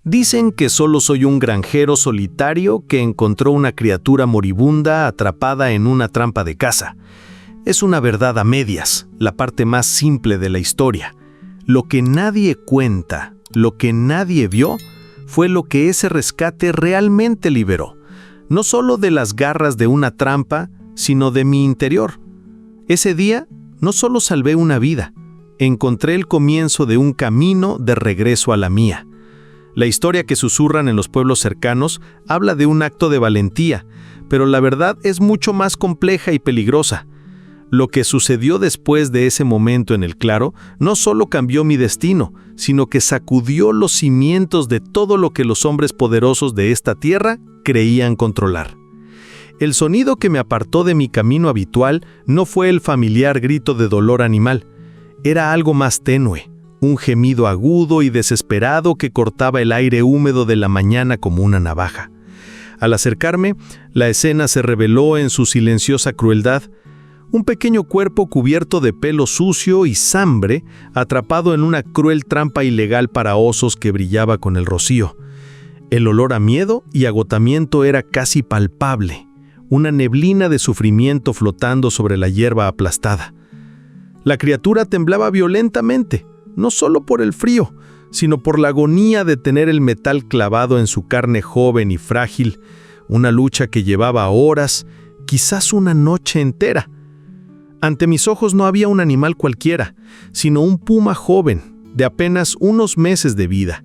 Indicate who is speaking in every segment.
Speaker 1: Dicen que solo soy un granjero solitario que encontró una criatura moribunda atrapada en una trampa de caza. Es una verdad a medias, la parte más simple de la historia. Lo que nadie cuenta, lo que nadie vio, fue lo que ese rescate realmente liberó. No solo de las garras de una trampa, sino de mi interior. Ese día, no solo salvé una vida, encontré el comienzo de un camino de regreso a la mía. La historia que susurran en los pueblos cercanos habla de un acto de valentía, pero la verdad es mucho más compleja y peligrosa. Lo que sucedió después de ese momento en el claro no solo cambió mi destino, sino que sacudió los cimientos de todo lo que los hombres poderosos de esta tierra creían controlar. El sonido que me apartó de mi camino habitual no fue el familiar grito de dolor animal, era algo más tenue. Un gemido agudo y desesperado que cortaba el aire húmedo de la mañana como una navaja. Al acercarme, la escena se reveló en su silenciosa crueldad. Un pequeño cuerpo cubierto de pelo sucio y sambre, atrapado en una cruel trampa ilegal para osos que brillaba con el rocío. El olor a miedo y agotamiento era casi palpable, una neblina de sufrimiento flotando sobre la hierba aplastada. La criatura temblaba violentamente, no solo por el frío, sino por la agonía de tener el metal clavado en su carne joven y frágil, una lucha que llevaba horas, quizás una noche entera. Ante mis ojos no había un animal cualquiera, sino un puma joven, de apenas unos meses de vida.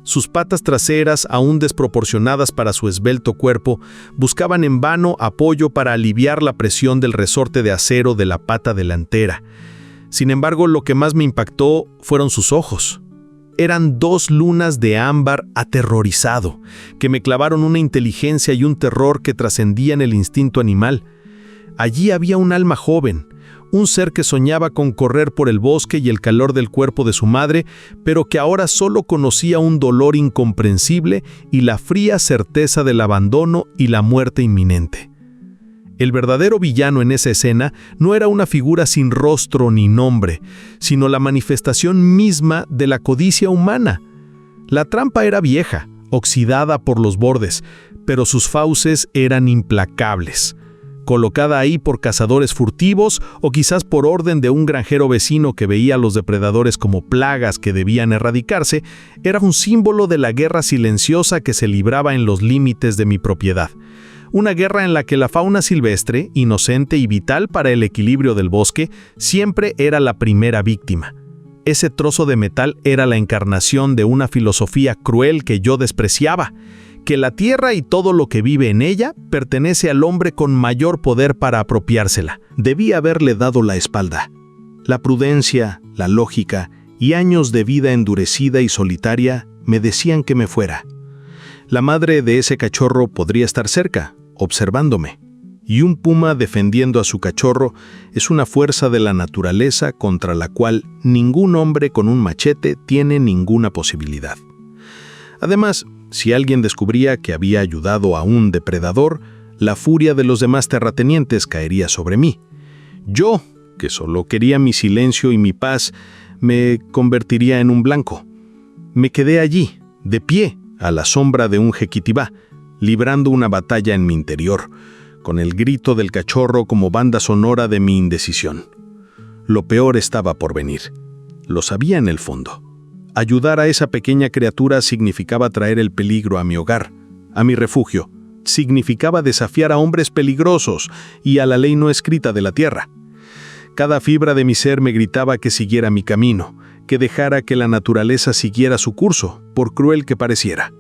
Speaker 1: Sus patas traseras, aún desproporcionadas para su esbelto cuerpo, buscaban en vano apoyo para aliviar la presión del resorte de acero de la pata delantera. Sin embargo, lo que más me impactó fueron sus ojos. Eran 2 lunas de ámbar aterrorizado, que me clavaron una inteligencia y un terror que trascendían el instinto animal. Allí había un alma joven, un ser que soñaba con correr por el bosque y el calor del cuerpo de su madre, pero que ahora solo conocía un dolor incomprensible y la fría certeza del abandono y la muerte inminente. El verdadero villano en esa escena no era una figura sin rostro ni nombre, sino la manifestación misma de la codicia humana. La trampa era vieja, oxidada por los bordes, pero sus fauces eran implacables. Colocada ahí por cazadores furtivos o quizás por orden de un granjero vecino que veía a los depredadores como plagas que debían erradicarse, era un símbolo de la guerra silenciosa que se libraba en los límites de mi propiedad. Una guerra en la que la fauna silvestre, inocente y vital para el equilibrio del bosque, siempre era la primera víctima. Ese trozo de metal era la encarnación de una filosofía cruel que yo despreciaba, que la tierra y todo lo que vive en ella pertenece al hombre con mayor poder para apropiársela. Debí haberle dado la espalda. La prudencia, la lógica y años de vida endurecida y solitaria me decían que me fuera. La madre de ese cachorro podría estar cerca, observándome. Y un puma defendiendo a su cachorro es una fuerza de la naturaleza contra la cual ningún hombre con un machete tiene ninguna posibilidad. Además, si alguien descubría que había ayudado a un depredador, la furia de los demás terratenientes caería sobre mí. Yo, que solo quería mi silencio y mi paz, me convertiría en un blanco. Me quedé allí, de pie, a la sombra de un jequitibá, librando una batalla en mi interior, con el grito del cachorro como banda sonora de mi indecisión. Lo peor estaba por venir. Lo sabía en el fondo. Ayudar a esa pequeña criatura significaba traer el peligro a mi hogar, a mi refugio. Significaba desafiar a hombres peligrosos y a la ley no escrita de la tierra. Cada fibra de mi ser me gritaba que siguiera mi camino, que dejara que la naturaleza siguiera su curso, por cruel que pareciera.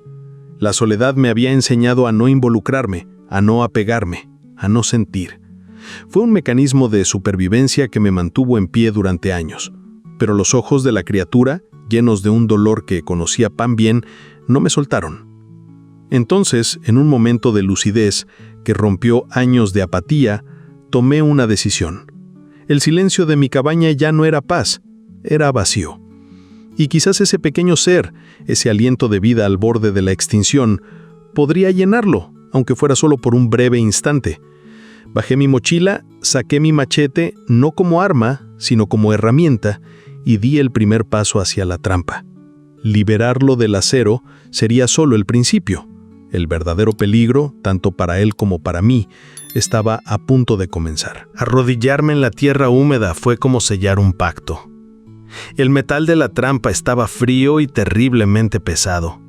Speaker 1: La soledad me había enseñado a no involucrarme, a no apegarme, a no sentir. Fue un mecanismo de supervivencia que me mantuvo en pie durante años, pero los ojos de la criatura, llenos de un dolor que conocía tan bien, no me soltaron. Entonces, en un momento de lucidez que rompió años de apatía, tomé una decisión. El silencio de mi cabaña ya no era paz, era vacío. Y quizás ese pequeño ser, ese aliento de vida al borde de la extinción, podría llenarlo, aunque fuera solo por un breve instante. Bajé mi mochila, saqué mi machete, no como arma, sino como herramienta, y di el primer paso hacia la trampa. liberarlo del acero sería solo el principio. El verdadero peligro, tanto para él como para mí, estaba a punto de comenzar. Arrodillarme en la tierra húmeda fue como sellar un pacto. El metal de la trampa estaba frío y terriblemente pesado.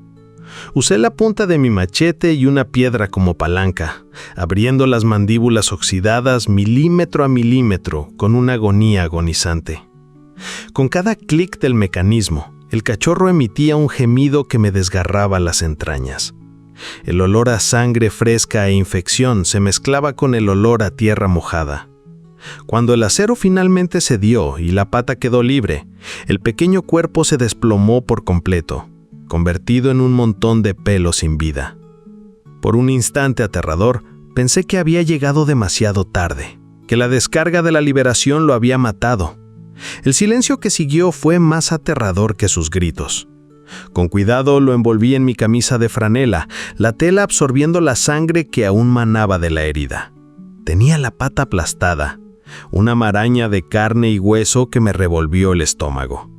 Speaker 1: Usé la punta de mi machete y una piedra como palanca, abriendo las mandíbulas oxidadas milímetro a milímetro con una agonía agonizante. Con cada clic del mecanismo, el cachorro emitía un gemido que me desgarraba las entrañas. El olor a sangre fresca e infección se mezclaba con el olor a tierra mojada. Cuando el acero finalmente cedió y la pata quedó libre, el pequeño cuerpo se desplomó por completo, convertido en un montón de pelo sin vida. Por un instante aterrador, pensé que había llegado demasiado tarde, que la descarga de la liberación lo había matado. El silencio que siguió fue más aterrador que sus gritos. Con cuidado lo envolví en mi camisa de franela, la tela absorbiendo la sangre que aún manaba de la herida. Tenía la pata aplastada, una maraña de carne y hueso que me revolvió el estómago.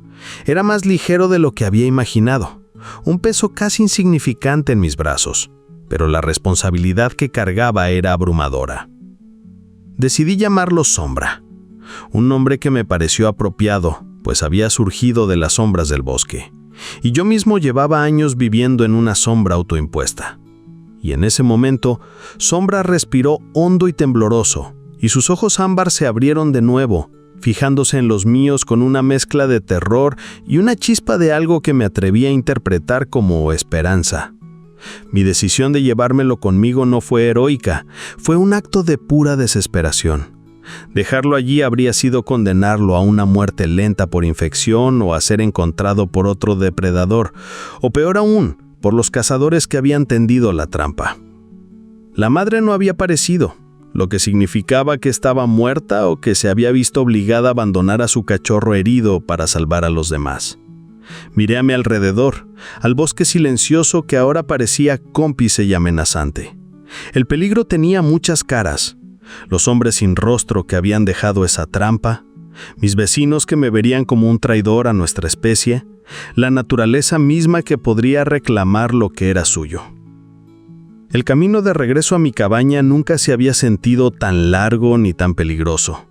Speaker 1: Era más ligero de lo que había imaginado, un peso casi insignificante en mis brazos, pero la responsabilidad que cargaba era abrumadora. Decidí llamarlo Sombra, un nombre que me pareció apropiado, pues había surgido de las sombras del bosque, y yo mismo llevaba años viviendo en una sombra autoimpuesta. Y en ese momento, Sombra respiró hondo y tembloroso, y sus ojos ámbar se abrieron de nuevo, fijándose en los míos con una mezcla de terror y una chispa de algo que me atreví a interpretar como esperanza. Mi decisión de llevármelo conmigo no fue heroica, fue un acto de pura desesperación. Dejarlo allí habría sido condenarlo a una muerte lenta por infección o a ser encontrado por otro depredador, o peor aún, por los cazadores que habían tendido la trampa. La madre no había aparecido, lo que significaba que estaba muerta o que se había visto obligada a abandonar a su cachorro herido para salvar a los demás. Miré a mi alrededor, al bosque silencioso que ahora parecía cómplice y amenazante. El peligro tenía muchas caras. Los hombres sin rostro que habían dejado esa trampa, mis vecinos que me verían como un traidor a nuestra especie, la naturaleza misma que podría reclamar lo que era suyo. El camino de regreso a mi cabaña nunca se había sentido tan largo ni tan peligroso.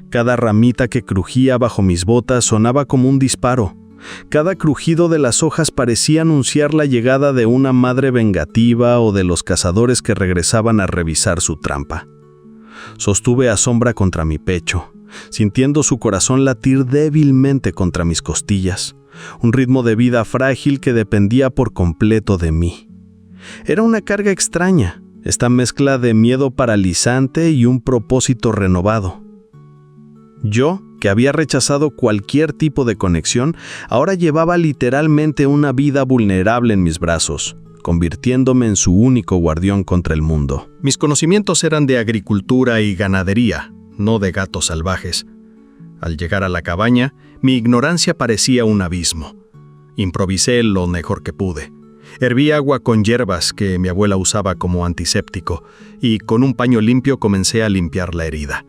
Speaker 1: Cada ramita que crujía bajo mis botas sonaba como un disparo. Cada crujido de las hojas parecía anunciar la llegada de una madre vengativa o de los cazadores que regresaban a revisar su trampa. Sostuve a Sombra contra mi pecho, sintiendo su corazón latir débilmente contra mis costillas, un ritmo de vida frágil que dependía por completo de mí. Era una carga extraña, esta mezcla de miedo paralizante y un propósito renovado. Yo, que había rechazado cualquier tipo de conexión, ahora llevaba literalmente una vida vulnerable en mis brazos, convirtiéndome en su único guardián contra el mundo. Mis conocimientos eran de agricultura y ganadería, no de gatos salvajes. Al llegar a la cabaña, mi ignorancia parecía un abismo. Improvisé lo mejor que pude. Herví agua con hierbas que mi abuela usaba como antiséptico y con un paño limpio comencé a limpiar la herida.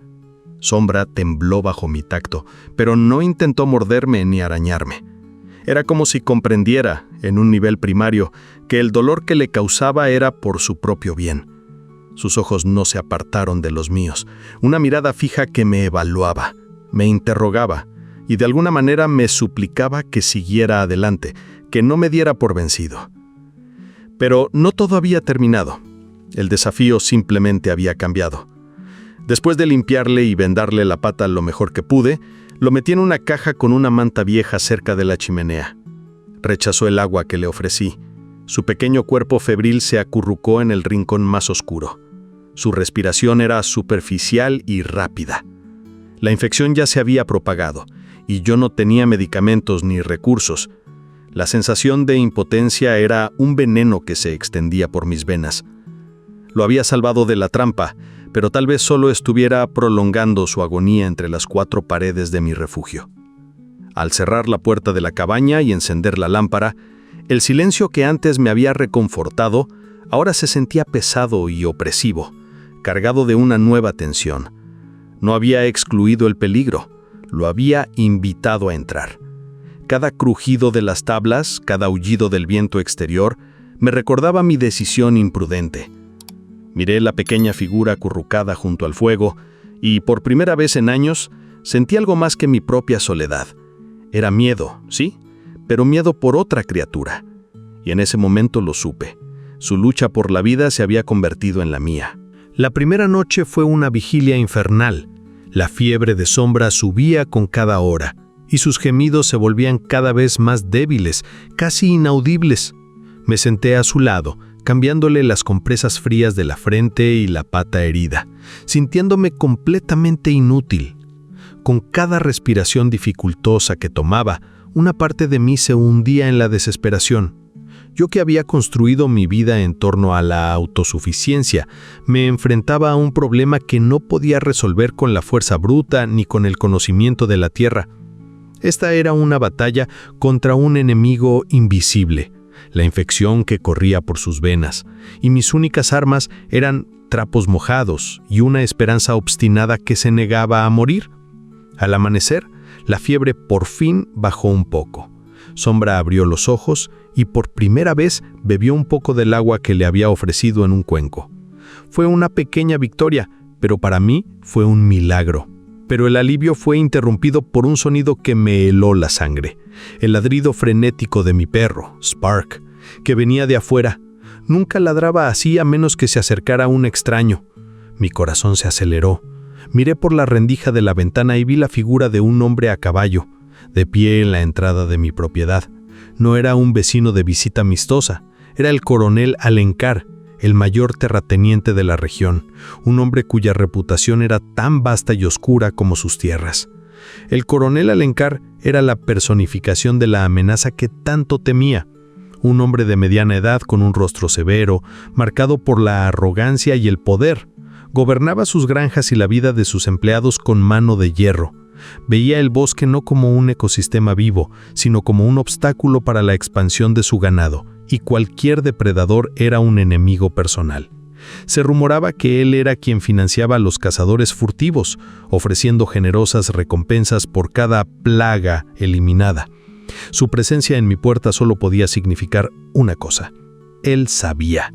Speaker 1: Sombra tembló bajo mi tacto, pero no intentó morderme ni arañarme. Era como si comprendiera, en un nivel primario, que el dolor que le causaba era por su propio bien. Sus ojos no se apartaron de los míos, una mirada fija que me evaluaba, me interrogaba y de alguna manera me suplicaba que siguiera adelante, que no me diera por vencido. Pero no todo había terminado. El desafío simplemente había cambiado. Después de limpiarle y vendarle la pata lo mejor que pude, lo metí en una caja con una manta vieja cerca de la chimenea. Rechazó el agua que le ofrecí. Su pequeño cuerpo febril se acurrucó en el rincón más oscuro. Su respiración era superficial y rápida. La infección ya se había propagado, y yo no tenía medicamentos ni recursos. La sensación de impotencia era un veneno que se extendía por mis venas. Lo había salvado de la trampa, pero tal vez solo estuviera prolongando su agonía entre las 4 paredes de mi refugio. Al cerrar la puerta de la cabaña y encender la lámpara, el silencio que antes me había reconfortado ahora se sentía pesado y opresivo, cargado de una nueva tensión. No había excluido el peligro, lo había invitado a entrar. Cada crujido de las tablas, cada aullido del viento exterior, me recordaba mi decisión imprudente. Miré la pequeña figura acurrucada junto al fuego y, por primera vez en años, sentí algo más que mi propia soledad. Era miedo, sí, pero miedo por otra criatura. Y en ese momento lo supe. Su lucha por la vida se había convertido en la mía. La primera noche fue una vigilia infernal. La fiebre de Sombra subía con cada hora, y sus gemidos se volvían cada vez más débiles, casi inaudibles. Me senté a su lado, cambiándole las compresas frías de la frente y la pata herida, sintiéndome completamente inútil. Con cada respiración dificultosa que tomaba, una parte de mí se hundía en la desesperación. Yo, que había construido mi vida en torno a la autosuficiencia, me enfrentaba a un problema que no podía resolver con la fuerza bruta ni con el conocimiento de la tierra. Esta era una batalla contra un enemigo invisible, la infección que corría por sus venas, y mis únicas armas eran trapos mojados y una esperanza obstinada que se negaba a morir. Al amanecer, la fiebre por fin bajó un poco. Sombra abrió los ojos y por primera vez bebió un poco del agua que le había ofrecido en un cuenco. Fue una pequeña victoria, pero para mí fue un milagro. Pero el alivio fue interrumpido por un sonido que me heló la sangre. El ladrido frenético de mi perro, Spark, que venía de afuera. Nunca ladraba así a menos que se acercara un extraño. Mi corazón se aceleró. Miré por la rendija de la ventana y vi la figura de un hombre a caballo, de pie en la entrada de mi propiedad. No era un vecino de visita amistosa, era el coronel Alencar, el mayor terrateniente de la región, un hombre cuya reputación era tan vasta y oscura como sus tierras. El coronel Alencar era la personificación de la amenaza que tanto temía. Un hombre de mediana edad con un rostro severo, marcado por la arrogancia y el poder. Gobernaba sus granjas y la vida de sus empleados con mano de hierro. Veía el bosque no como un ecosistema vivo, sino como un obstáculo para la expansión de su ganado, y cualquier depredador era un enemigo personal. Se rumoraba que él era quien financiaba a los cazadores furtivos, ofreciendo generosas recompensas por cada plaga eliminada. Su presencia en mi puerta solo podía significar una cosa: él sabía.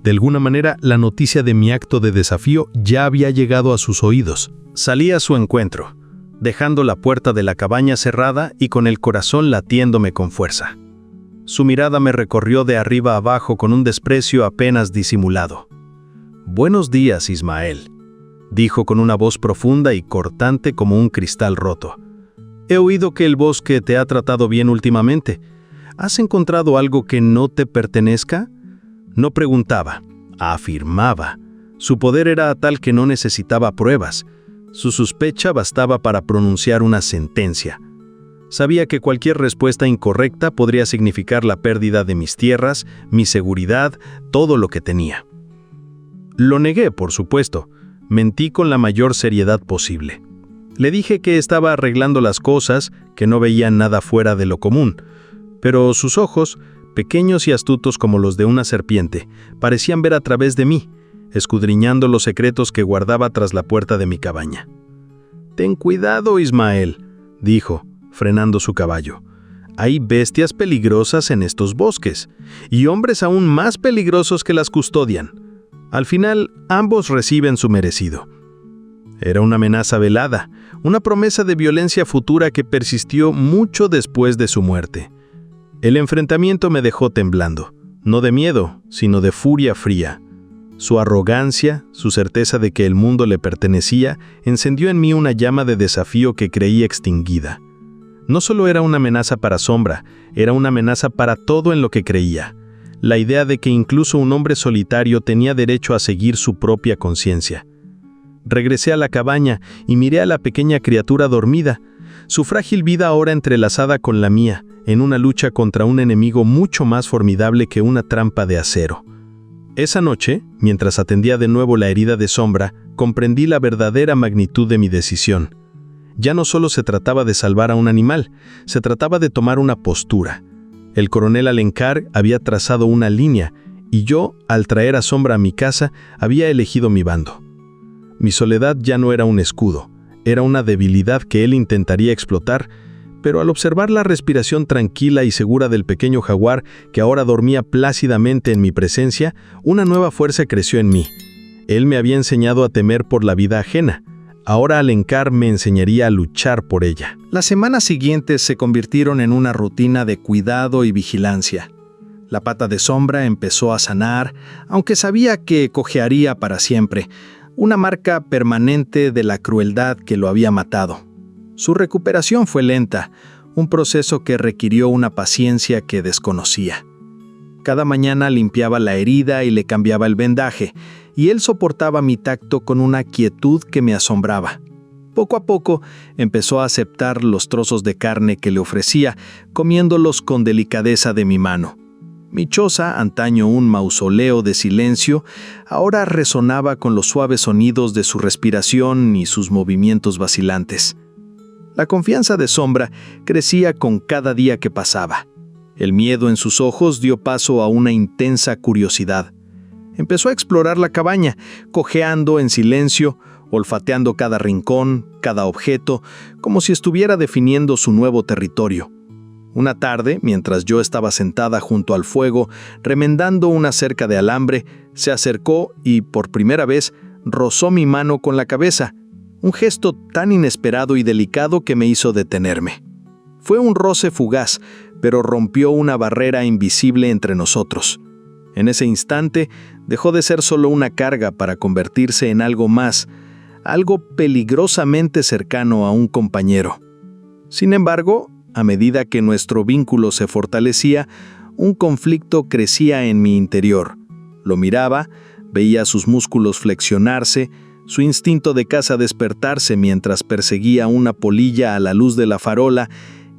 Speaker 1: De alguna manera, la noticia de mi acto de desafío ya había llegado a sus oídos. Salí a su encuentro, dejando la puerta de la cabaña cerrada y con el corazón latiéndome con fuerza. Su mirada me recorrió de arriba a abajo con un desprecio apenas disimulado. «Buenos días, Ismael», dijo con una voz profunda y cortante como un cristal roto. «He oído que el bosque te ha tratado bien últimamente. ¿Has encontrado algo que no te pertenezca?» No preguntaba, afirmaba. Su poder era tal que no necesitaba pruebas. Su sospecha bastaba para pronunciar una sentencia. Sabía que cualquier respuesta incorrecta podría significar la pérdida de mis tierras, mi seguridad, todo lo que tenía. Lo negué, por supuesto. Mentí con la mayor seriedad posible. Le dije que estaba arreglando las cosas, que no veía nada fuera de lo común. Pero sus ojos, pequeños y astutos como los de una serpiente, parecían ver a través de mí, escudriñando los secretos que guardaba tras la puerta de mi cabaña. «Ten cuidado, Ismael», dijo, frenando su caballo. «Hay bestias peligrosas en estos bosques, y hombres aún más peligrosos que las custodian. Al final, ambos reciben su merecido». Era una amenaza velada, una promesa de violencia futura que persistió mucho después de su muerte. El enfrentamiento me dejó temblando, no de miedo, sino de furia fría. Su arrogancia, su certeza de que el mundo le pertenecía, encendió en mí una llama de desafío que creí extinguida. No solo era una amenaza para Sombra, era una amenaza para todo en lo que creía. La idea de que incluso un hombre solitario tenía derecho a seguir su propia conciencia. Regresé a la cabaña y miré a la pequeña criatura dormida, su frágil vida ahora entrelazada con la mía, en una lucha contra un enemigo mucho más formidable que una trampa de acero. Esa noche, mientras atendía de nuevo la herida de Sombra, comprendí la verdadera magnitud de mi decisión. Ya no solo se trataba de salvar a un animal, se trataba de tomar una postura. El coronel Alencar había trazado una línea, y yo, al traer a Sombra a mi casa, había elegido mi bando. Mi soledad ya no era un escudo, era una debilidad que él intentaría explotar, pero al observar la respiración tranquila y segura del pequeño jaguar que ahora dormía plácidamente en mi presencia, una nueva fuerza creció en mí. Él me había enseñado a temer por la vida ajena. Ahora Alencar me enseñaría a luchar por ella. Las semanas siguientes se convirtieron en una rutina de cuidado y vigilancia. La pata de Sombra empezó a sanar, aunque sabía que cojearía para siempre, una marca permanente de la crueldad que lo había matado. Su recuperación fue lenta, un proceso que requirió una paciencia que desconocía. Cada mañana limpiaba la herida y le cambiaba el vendaje, y él soportaba mi tacto con una quietud que me asombraba. Poco a poco empezó a aceptar los trozos de carne que le ofrecía, comiéndolos con delicadeza de mi mano. Mi choza, antaño un mausoleo de silencio, ahora resonaba con los suaves sonidos de su respiración y sus movimientos vacilantes. La confianza de Sombra crecía con cada día que pasaba. El miedo en sus ojos dio paso a una intensa curiosidad. Empezó a explorar la cabaña, cojeando en silencio, olfateando cada rincón, cada objeto, como si estuviera definiendo su nuevo territorio. Una tarde, mientras yo estaba sentada junto al fuego, remendando una cerca de alambre, se acercó y, por primera vez, rozó mi mano con la cabeza, un gesto tan inesperado y delicado que me hizo detenerme. Fue un roce fugaz, pero rompió una barrera invisible entre nosotros. En ese instante, dejó de ser solo una carga para convertirse en algo más, algo peligrosamente cercano a un compañero. Sin embargo, a medida que nuestro vínculo se fortalecía, un conflicto crecía en mi interior. Lo miraba, veía sus músculos flexionarse, su instinto de caza despertarse mientras perseguía una polilla a la luz de la farola,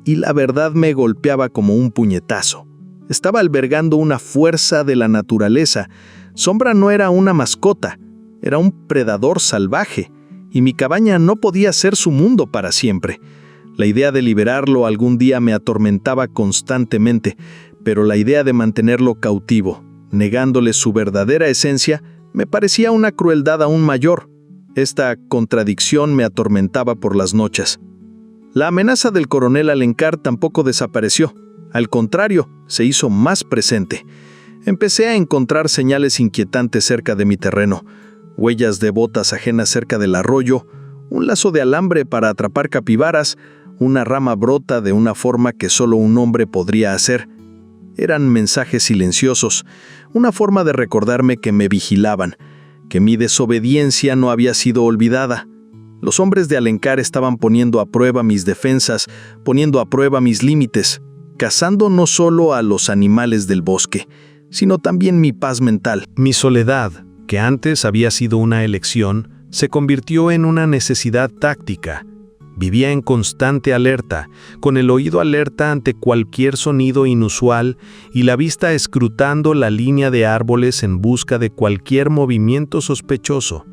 Speaker 1: y la verdad me golpeaba como un puñetazo. Estaba albergando una fuerza de la naturaleza. Sombra no era una mascota, era un predador salvaje, y mi cabaña no podía ser su mundo para siempre. La idea de liberarlo algún día me atormentaba constantemente, pero la idea de mantenerlo cautivo, negándole su verdadera esencia, me parecía una crueldad aún mayor. Esta contradicción me atormentaba por las noches. La amenaza del coronel Alencar tampoco desapareció. Al contrario, se hizo más presente. Empecé a encontrar señales inquietantes cerca de mi terreno, huellas de botas ajenas cerca del arroyo, un lazo de alambre para atrapar capibaras, una rama brota de una forma que solo un hombre podría hacer. Eran mensajes silenciosos, una forma de recordarme que me vigilaban, que mi desobediencia no había sido olvidada. Los hombres de Alencar estaban poniendo a prueba mis defensas, poniendo a prueba mis límites, cazando no solo a los animales del bosque, sino también mi paz mental. Mi soledad, que antes había sido una elección, se convirtió en una necesidad táctica. Vivía en constante alerta, con el oído alerta ante cualquier sonido inusual y la vista escrutando la línea de árboles en busca de cualquier movimiento sospechoso.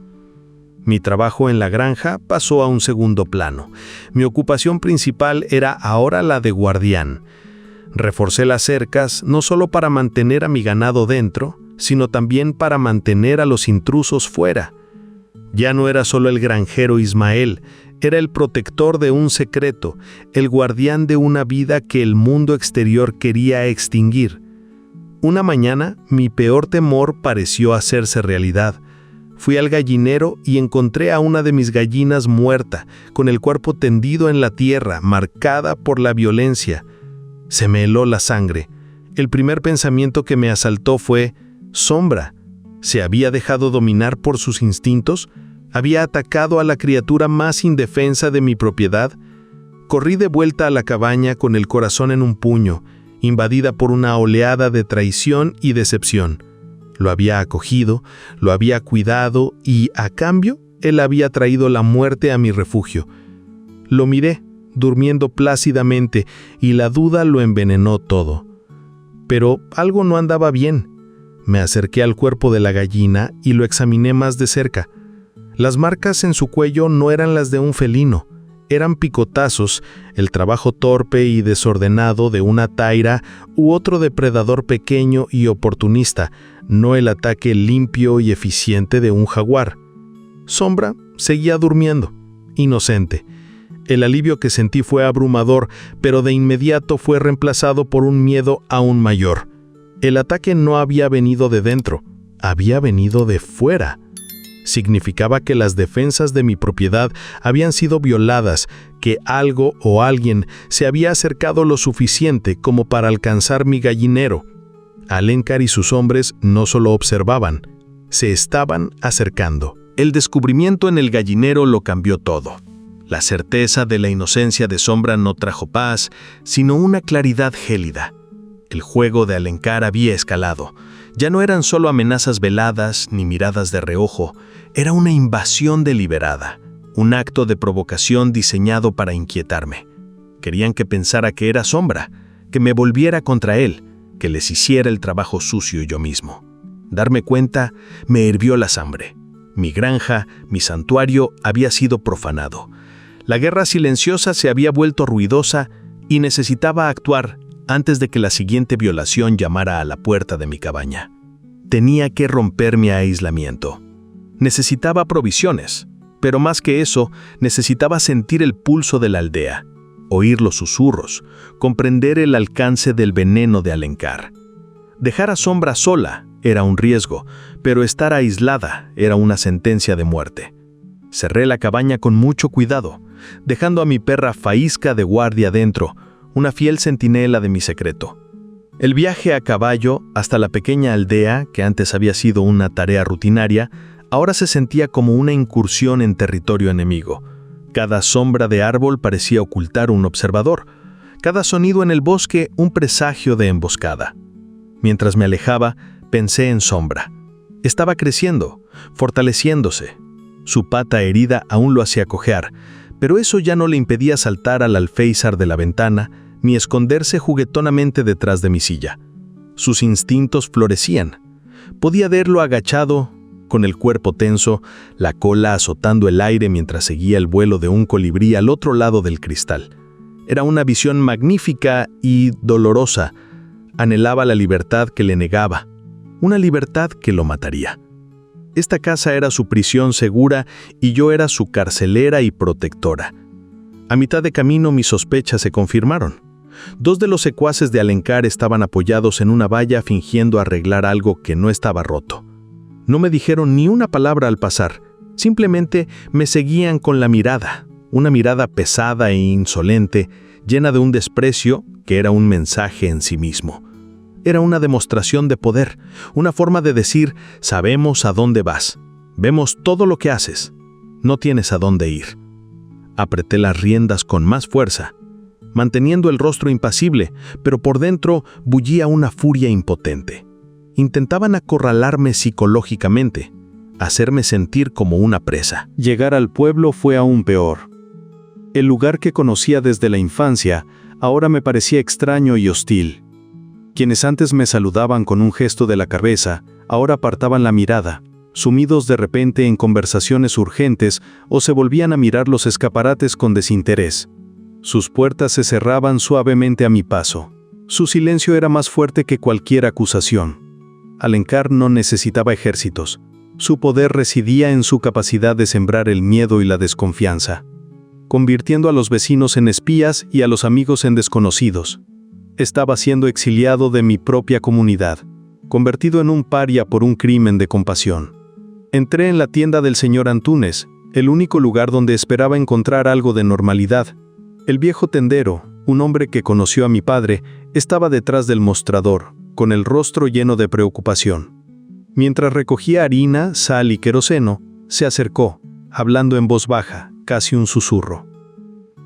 Speaker 1: Mi trabajo en la granja pasó a un segundo plano. Mi ocupación principal era ahora la de guardián. Reforcé las cercas no solo para mantener a mi ganado dentro, sino también para mantener a los intrusos fuera. Ya no era solo el granjero Ismael, era el protector de un secreto, el guardián de una vida que el mundo exterior quería extinguir. Una mañana, mi peor temor pareció hacerse realidad. Fui al gallinero y encontré a una de mis gallinas muerta, con el cuerpo tendido en la tierra, marcada por la violencia. Se me heló la sangre. El primer pensamiento que me asaltó fue: Sombra. ¿Se había dejado dominar por sus instintos? ¿Había atacado a la criatura más indefensa de mi propiedad? Corrí de vuelta a la cabaña con el corazón en un puño, invadida por una oleada de traición y decepción. Lo había acogido, lo había cuidado y, a cambio, él había traído la muerte a mi refugio. Lo miré, durmiendo plácidamente, y la duda lo envenenó todo. Pero algo no andaba bien. Me acerqué al cuerpo de la gallina y lo examiné más de cerca. Las marcas en su cuello no eran las de un felino, eran picotazos, el trabajo torpe y desordenado de una taira u otro depredador pequeño y oportunista, no el ataque limpio y eficiente de un jaguar. Sombra seguía durmiendo, inocente. El alivio que sentí fue abrumador, pero de inmediato fue reemplazado por un miedo aún mayor. El ataque no había venido de dentro, había venido de fuera. Significaba que las defensas de mi propiedad habían sido violadas, que algo o alguien se había acercado lo suficiente como para alcanzar mi gallinero. Alencar y sus hombres no solo observaban, se estaban acercando. El descubrimiento en el gallinero lo cambió todo. La certeza de la inocencia de Sombra no trajo paz, sino una claridad gélida. El juego de Alencar había escalado. Ya no eran solo amenazas veladas ni miradas de reojo, era una invasión deliberada, un acto de provocación diseñado para inquietarme. Querían que pensara que era Sombra, que me volviera contra él, que les hiciera el trabajo sucio yo mismo. Darme cuenta me hirvió la sangre. Mi granja, mi santuario había sido profanado. La guerra silenciosa se había vuelto ruidosa y necesitaba actuar antes de que la siguiente violación llamara a la puerta de mi cabaña. Tenía que romper mi aislamiento. Necesitaba provisiones, pero más que eso, necesitaba sentir el pulso de la aldea, oír los susurros, comprender el alcance del veneno de Alencar. Dejar a Sombra sola era un riesgo, pero estar aislada era una sentencia de muerte. Cerré la cabaña con mucho cuidado, dejando a mi perra Faísca de guardia dentro, una fiel centinela de mi secreto. El viaje a caballo hasta la pequeña aldea, que antes había sido una tarea rutinaria, ahora se sentía como una incursión en territorio enemigo. Cada sombra de árbol parecía ocultar un observador, cada sonido en el bosque un presagio de emboscada. Mientras me alejaba, pensé en Sombra. Estaba creciendo, fortaleciéndose. Su pata herida aún lo hacía cojear, pero eso ya no le impedía saltar al alféizar de la ventana ni esconderse juguetonamente detrás de mi silla. Sus instintos florecían. Podía verlo agachado, con el cuerpo tenso, la cola azotando el aire mientras seguía el vuelo de un colibrí al otro lado del cristal. Era una visión magnífica y dolorosa. Anhelaba la libertad que le negaba, una libertad que lo mataría. Esta casa era su prisión segura y yo era su carcelera y protectora. A mitad de camino mis sospechas se confirmaron. 2 de los secuaces de Alencar estaban apoyados en una valla fingiendo arreglar algo que no estaba roto. No me dijeron ni una palabra al pasar, simplemente me seguían con la mirada, una mirada pesada e insolente, llena de un desprecio que era un mensaje en sí mismo. Era una demostración de poder, una forma de decir, sabemos a dónde vas, vemos todo lo que haces, no tienes a dónde ir. Apreté las riendas con más fuerza, manteniendo el rostro impasible, pero por dentro bullía una furia impotente. Intentaban acorralarme psicológicamente, hacerme sentir como una presa. Llegar al pueblo fue aún peor. El lugar que conocía desde la infancia ahora me parecía extraño y hostil. Quienes antes me saludaban con un gesto de la cabeza, ahora apartaban la mirada, sumidos de repente en conversaciones urgentes o se volvían a mirar los escaparates con desinterés. Sus puertas se cerraban suavemente a mi paso. Su silencio era más fuerte que cualquier acusación. Alencar no necesitaba ejércitos. Su poder residía en su capacidad de sembrar el miedo y la desconfianza, convirtiendo a los vecinos en espías y a los amigos en desconocidos. Estaba siendo exiliado de mi propia comunidad, convertido en un paria por un crimen de compasión. Entré en la tienda del señor Antúnez, el único lugar donde esperaba encontrar algo de normalidad. El viejo tendero, un hombre que conoció a mi padre, estaba detrás del mostrador, con el rostro lleno de preocupación. Mientras recogía harina, sal y queroseno, se acercó, hablando en voz baja, casi un susurro.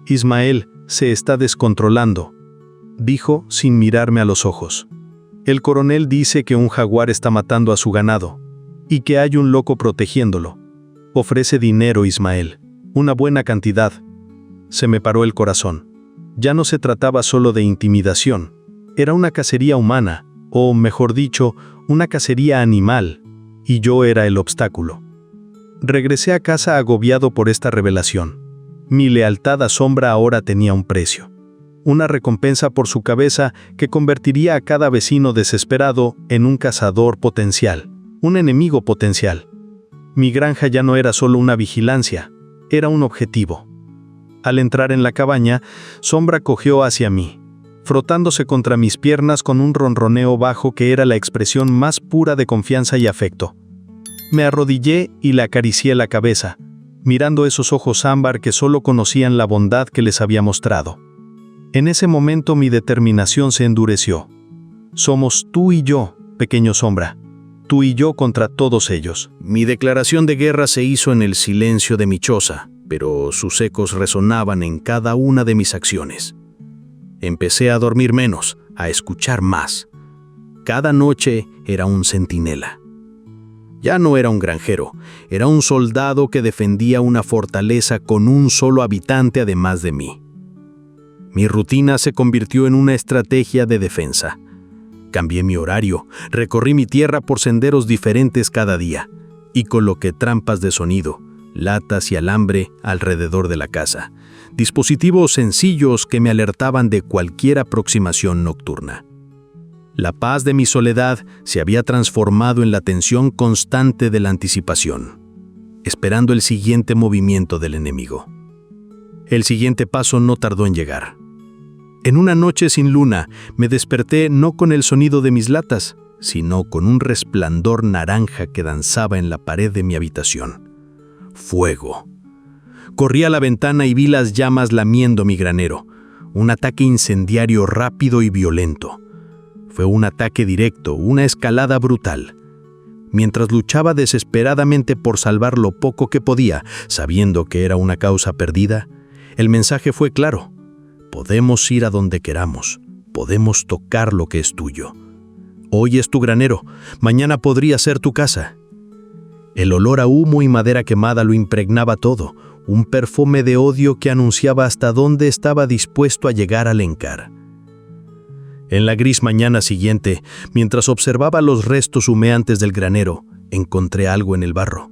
Speaker 1: «Ismael se está descontrolando», dijo sin mirarme a los ojos. «El coronel dice que un jaguar está matando a su ganado, y que hay un loco protegiéndolo. Ofrece dinero, Ismael, una buena cantidad». Se me paró el corazón. Ya no se trataba solo de intimidación. Era una cacería humana, o mejor dicho, una cacería animal, y yo era el obstáculo. Regresé a casa agobiado por esta revelación. Mi lealtad a Sombra ahora tenía un precio. Una recompensa por su cabeza que convertiría a cada vecino desesperado en un cazador potencial, un enemigo potencial. Mi granja ya no era solo una vigilancia, era un objetivo. Al entrar en la cabaña, Sombra cogió hacia mí, frotándose contra mis piernas con un ronroneo bajo que era la expresión más pura de confianza y afecto. Me arrodillé y le acaricié la cabeza, mirando esos ojos ámbar que solo conocían la bondad que les había mostrado. En ese momento mi determinación se endureció. Somos tú y yo, pequeño Sombra. Tú y yo contra todos ellos.
Speaker 2: Mi declaración de guerra se hizo en el silencio de mi choza, pero sus ecos resonaban en cada una de mis acciones. Empecé a dormir menos, a escuchar más. Cada noche era un centinela. Ya no era un granjero, era un soldado que defendía una fortaleza con un solo habitante además de mí. Mi rutina se convirtió en una estrategia de defensa. Cambié mi horario, recorrí mi tierra por senderos diferentes cada día y coloqué trampas de sonido, latas y alambre alrededor de la casa, dispositivos sencillos que me alertaban de cualquier aproximación nocturna. La paz de mi soledad se había transformado en la tensión constante de la anticipación, esperando el siguiente movimiento del enemigo. El siguiente paso no tardó en llegar. En una noche sin luna, me desperté no con el sonido de mis latas, sino con un resplandor naranja que danzaba en la pared de mi habitación. Fuego. Corrí a la ventana y vi las llamas lamiendo mi granero. Un ataque incendiario rápido y violento. Fue un ataque directo, una escalada brutal. Mientras luchaba desesperadamente por salvar lo poco que podía, sabiendo que era una causa perdida, el mensaje fue claro. Podemos ir a donde queramos, podemos tocar lo que es tuyo. Hoy es tu granero, mañana podría ser tu casa. El olor a humo y madera quemada lo impregnaba todo, un perfume de odio que anunciaba hasta dónde estaba dispuesto a llegar Alencar. En la gris mañana siguiente, mientras observaba los restos humeantes del granero, encontré algo en el barro.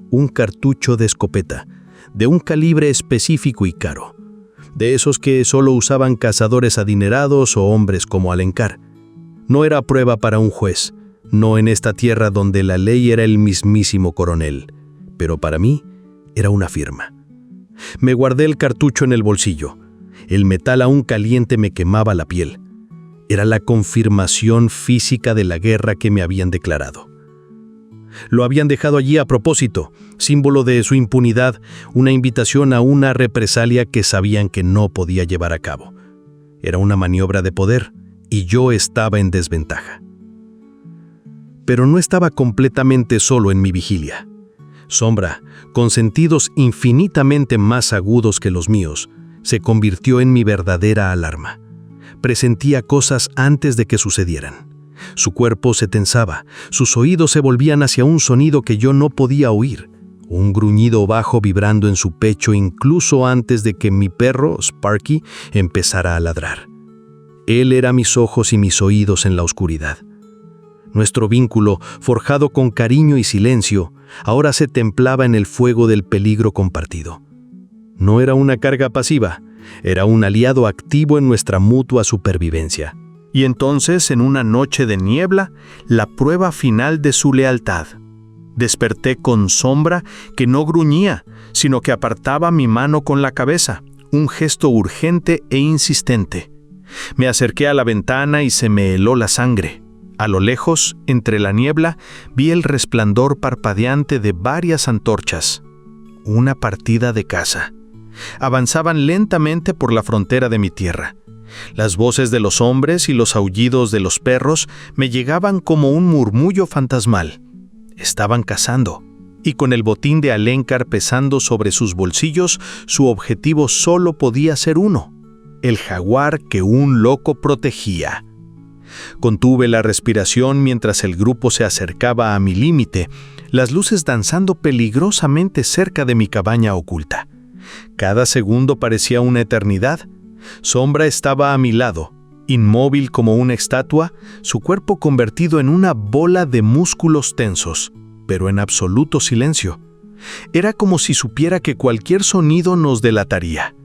Speaker 2: Un cartucho de escopeta, de un calibre específico y caro. De esos que solo usaban cazadores adinerados o hombres como Alencar. No era prueba para un juez, no en esta tierra donde la ley era el mismísimo coronel, pero para mí era una firma. Me guardé el cartucho en el bolsillo. El metal aún caliente me quemaba la piel. Era la confirmación física de la guerra que me habían declarado. Lo habían dejado allí a propósito, símbolo de su impunidad, una invitación a una represalia que sabían que no podía llevar a cabo. Era una maniobra de poder, y yo estaba en desventaja. Pero no estaba completamente solo en mi vigilia. Sombra, con sentidos infinitamente más agudos que los míos, se convirtió en mi verdadera alarma. Presentía cosas antes de que sucedieran. Su cuerpo se tensaba, sus oídos se volvían hacia un sonido que yo no podía oír, un gruñido bajo vibrando en su pecho incluso antes de que mi perro, Sparky, empezara a ladrar. Él era mis ojos y mis oídos en la oscuridad. Nuestro vínculo, forjado con cariño y silencio, ahora se templaba en el fuego del peligro compartido. No era una carga pasiva, era un aliado activo en nuestra mutua supervivencia. Y entonces, en una noche de niebla, la prueba final de su lealtad. Desperté con Sombra que no gruñía, sino que apartaba mi mano con la cabeza, un gesto urgente e insistente. Me acerqué a la ventana y se me heló la sangre. A lo lejos, entre la niebla, vi el resplandor parpadeante de varias antorchas. Una partida de caza. Avanzaban lentamente por la frontera de mi tierra. Las voces de los hombres y los aullidos de los perros me llegaban como un murmullo fantasmal. Estaban cazando, y con el botín de Alencar pesando sobre sus bolsillos, su objetivo solo podía ser uno: el jaguar que un loco protegía. Contuve la respiración mientras el grupo se acercaba a mi límite, las luces danzando peligrosamente cerca de mi cabaña oculta. Cada segundo parecía una eternidad. Sombra estaba a mi lado, inmóvil como una estatua, su cuerpo convertido en una bola de músculos tensos, pero en absoluto silencio. Era como si supiera que cualquier sonido nos delataría.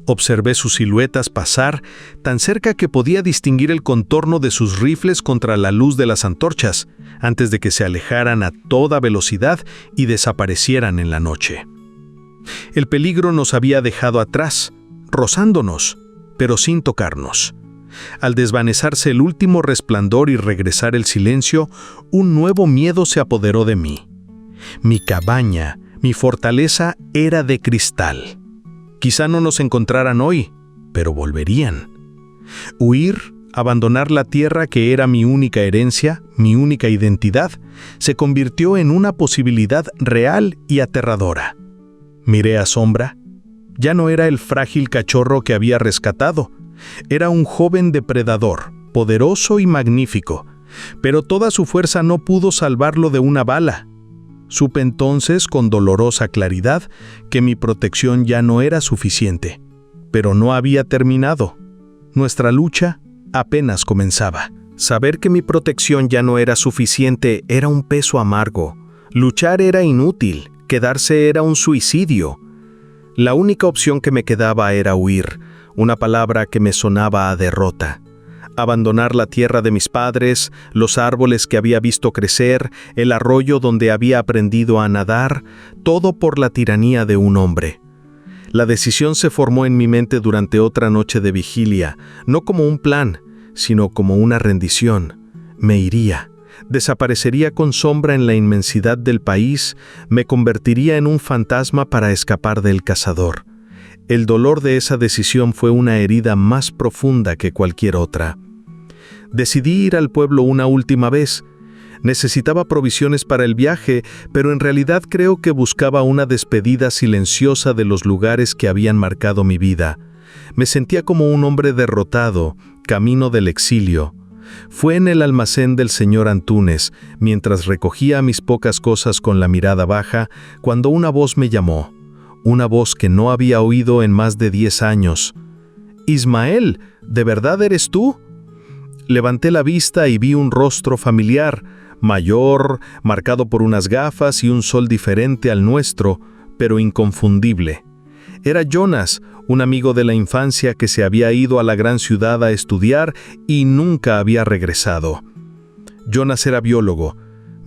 Speaker 2: Observé sus siluetas pasar, tan cerca que podía distinguir el contorno de sus rifles contra la luz de las antorchas, antes de que se alejaran a toda velocidad y desaparecieran en la noche. El peligro nos había dejado atrás, rozándonos, pero sin tocarnos. Al desvanecerse el último resplandor y regresar el silencio, un nuevo miedo se apoderó de mí. Mi cabaña, mi fortaleza era de cristal. Quizá no nos encontraran hoy, pero volverían. Huir, abandonar la tierra que era mi única herencia, mi única identidad, se convirtió en una posibilidad real y aterradora. Miré a Sombra. Ya no era el frágil cachorro que había rescatado. Era un joven depredador, poderoso y magnífico, pero toda su fuerza no pudo salvarlo de una bala. Supe entonces, con dolorosa claridad, que mi protección ya no era suficiente. Pero no había terminado. Nuestra lucha apenas comenzaba. Saber que mi protección ya no era suficiente era un peso amargo. Luchar era inútil, quedarse era un suicidio. La única opción que me quedaba era huir, una palabra que me sonaba a derrota. Abandonar la tierra de mis padres, los árboles que había visto crecer, el arroyo donde había aprendido a nadar, todo por la tiranía de un hombre. La decisión se formó en mi mente durante otra noche de vigilia, no como un plan, sino como una rendición. Me iría, desaparecería con Sombra en la inmensidad del país, me convertiría en un fantasma para escapar del cazador. El dolor de esa decisión fue una herida más profunda que cualquier otra. Decidí ir al pueblo una última vez. Necesitaba provisiones para el viaje, pero en realidad creo que buscaba una despedida silenciosa de los lugares que habían marcado mi vida. Me sentía como un hombre derrotado, camino del exilio. Fue en el almacén del señor Antúnez, mientras recogía mis pocas cosas con la mirada baja, cuando una voz me llamó. Una voz que no había oído en más de 10 años. «Ismael, ¿de verdad eres tú?» Levanté la vista y vi un rostro familiar, mayor, marcado por unas gafas y un sol diferente al nuestro, pero inconfundible. Era Jonas, un amigo de la infancia que se había ido a la gran ciudad a estudiar y nunca había regresado. Jonas era biólogo.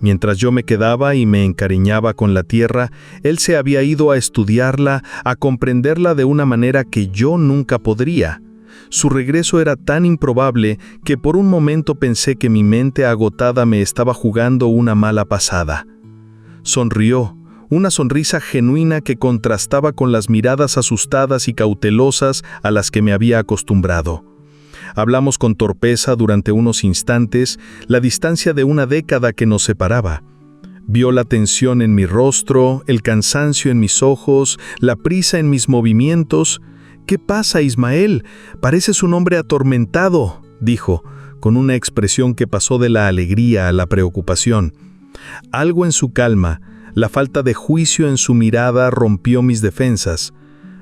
Speaker 2: Mientras yo me quedaba y me encariñaba con la tierra, él se había ido a estudiarla, a comprenderla de una manera que yo nunca podría. Su regreso era tan improbable que por un momento pensé que mi mente agotada me estaba jugando una mala pasada. Sonrió, una sonrisa genuina que contrastaba con las miradas asustadas y cautelosas a las que me había acostumbrado. Hablamos con torpeza durante unos instantes, la distancia de una década que nos separaba. Vio la tensión en mi rostro, el cansancio en mis ojos, la prisa en mis movimientos. «¿Qué pasa, Ismael? Pareces un hombre atormentado», dijo, con una expresión que pasó de la alegría a la preocupación. Algo en su calma, la falta de juicio en su mirada rompió mis defensas.